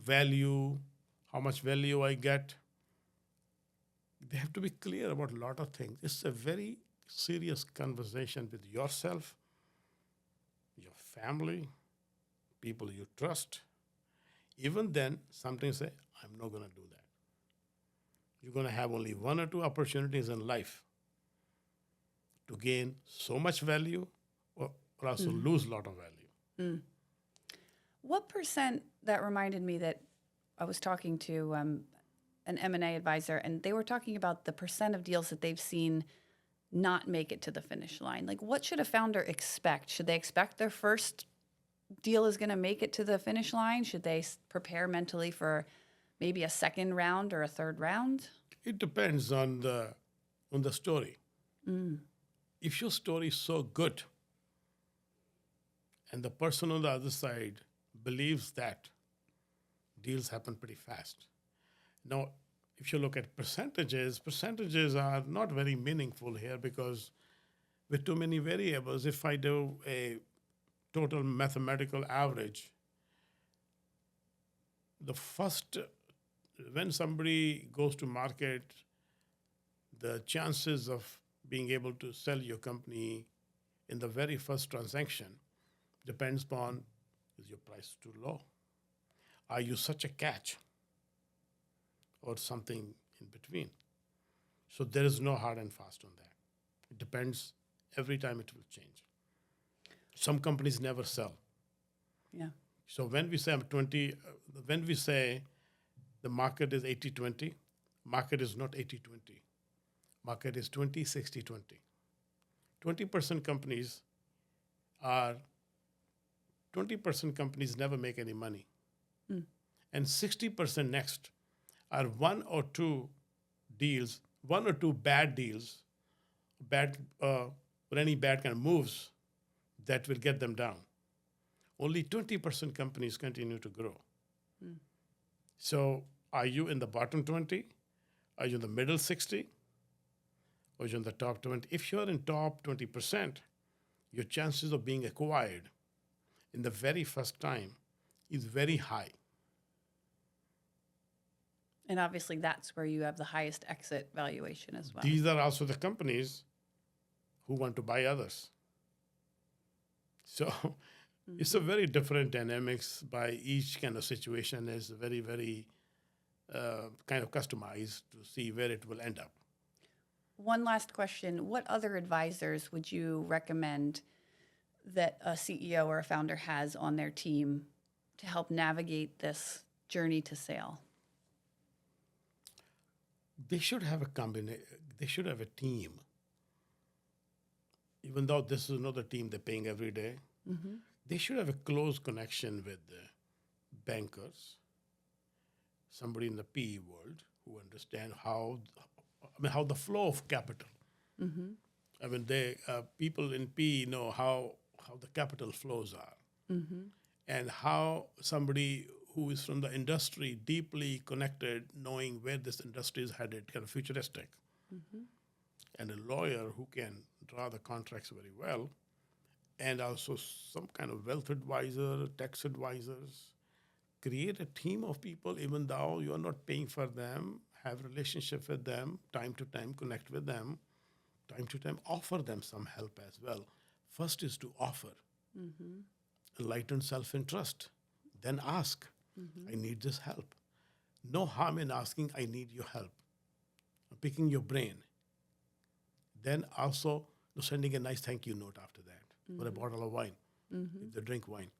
S1: value, how much value I get, they have to be clear about a lot of things. It's a very serious conversation with yourself, your family, people you trust. Even then, sometimes say, I'm not going to do that. You're going to have only one or two opportunities in life to gain so much value or also lose a lot of value.
S2: What percent, that reminded me that I was talking to an M&A advisor, and they were talking about the percent of deals that they've seen not make it to the finish line. Like, what should a founder expect? Should they expect their first deal is going to make it to the finish line? Should they prepare mentally for maybe a second round or a third round?
S1: It depends on the story. If your story is so good and the person on the other side believes that, deals happen pretty fast. Now, if you look at percentages are not very meaningful here because with too many variables, if I do a total mathematical average, when somebody goes to market, the chances of being able to sell your company in the very first transaction depends upon, is your price too low? Are you such a catch? Or something in between. So there is no hard and fast on that. It depends. Every time it will change. Some companies never sell.
S2: Yeah.
S1: So when we say when we say the market is 80-20, market is not 80-20. Market is 20-60-20. 20% companies never make any money. And 60% next are one or two bad deals, or any bad kind of moves that will get them down. Only 20% companies continue to grow. So are you in the bottom 20? Are you in the middle 60? Or are you in the top 20? If you're in top 20%, your chances of being acquired in the very first time is very high.
S2: And obviously that's where you have the highest exit valuation as well.
S1: These are also the companies who want to buy others. So it's a very different dynamics by each kind of situation is very, very kind of customized to see where it will end up.
S2: One last question. What other advisors would you recommend that a CEO or a founder has on their team to help navigate this journey to sale?
S1: They should have a combination. They should have a team. Even though this is another team they're paying every day, they should have a close connection with the bankers, somebody in the PE world who understand how the flow of capital. I mean, people in PE know how the capital flows are, and how somebody who is from the industry, deeply connected, knowing where this industry is headed, kind of futuristic, and a lawyer who can draw the contracts very well, and also some kind of wealth advisor, tax advisors. Create a team of people, even though you are not paying for them, have relationship with them, time to time connect with them, time to time offer them some help as well. First is to offer, enlighten self-interest, then ask, I need this help. No harm in asking, I need your help. picking your brain. Then also sending a nice thank you note after that for a bottle of wine, if they drink wine.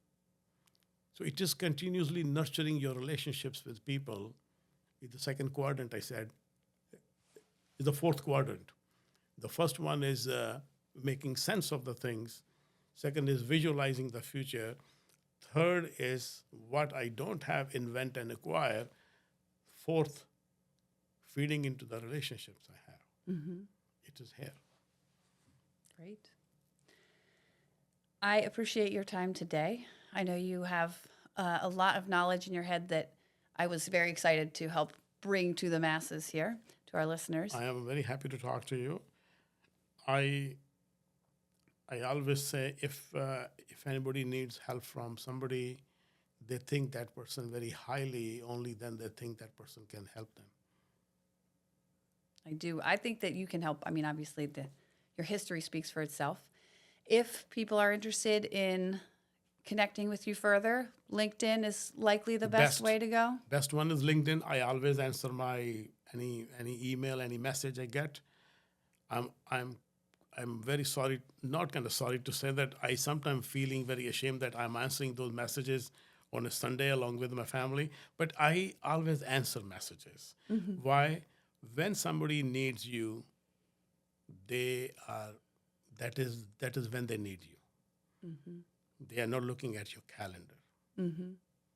S1: So it is continuously nurturing your relationships with people. In the second quadrant, I said, is the fourth quadrant. The first one is making sense of the things. Second is visualizing the future. Third is what I don't have, invent and acquire. Fourth, feeding into the relationships I have. It is here.
S2: Great. I appreciate your time today. I know you have a lot of knowledge in your head that I was very excited to help bring to the masses here, to our listeners.
S1: I am very happy to talk to you. I always say if anybody needs help from somebody, they think that person very highly, only then they think that person can help them.
S2: I do. I think that you can help. I mean, obviously, your history speaks for itself. If people are interested in connecting with you further, LinkedIn is likely the best way to go.
S1: Best one is LinkedIn. I always answer my any email, any message I get. I'm very sorry, not kind of sorry to say that I sometimes feeling very ashamed that I'm answering those messages on a Sunday along with my family, but I always answer messages. Why? When somebody needs you, that is when they need you. They are not looking at your calendar.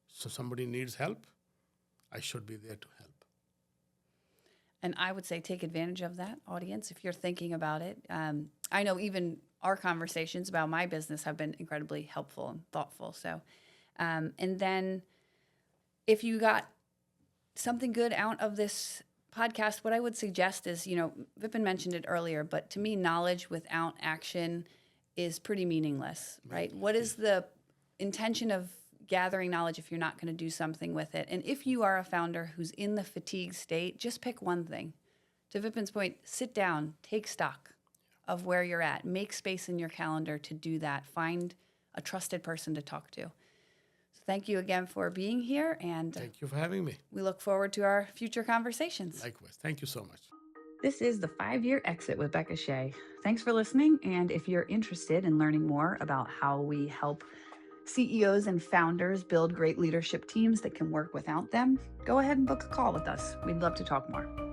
S1: So somebody needs help, I should be there to help.
S2: And I would say take advantage of that, audience, if you're thinking about it. I know even our conversations about my business have been incredibly helpful and thoughtful. So, and then if you got something good out of this podcast, what I would suggest is, Vipon mentioned it earlier, but to me, knowledge without action is pretty meaningless, right? What is the intention of gathering knowledge if you're not going to do something with it? And if you are a founder who's in the fatigue state, just pick one thing. To Vipon's point, sit down, take stock of where you're at, make space in your calendar to do that, find a trusted person to talk to. So thank you again for being here, and
S1: thank you for having me.
S2: We look forward to our future conversations.
S1: Likewise. Thank you so much.
S2: This is the 5-Year Exit with Becca Shea. Thanks for listening, and if you're interested in learning more about how we help CEOs and founders build great leadership teams that can work without them, go ahead and book a call with us. We'd love to talk more.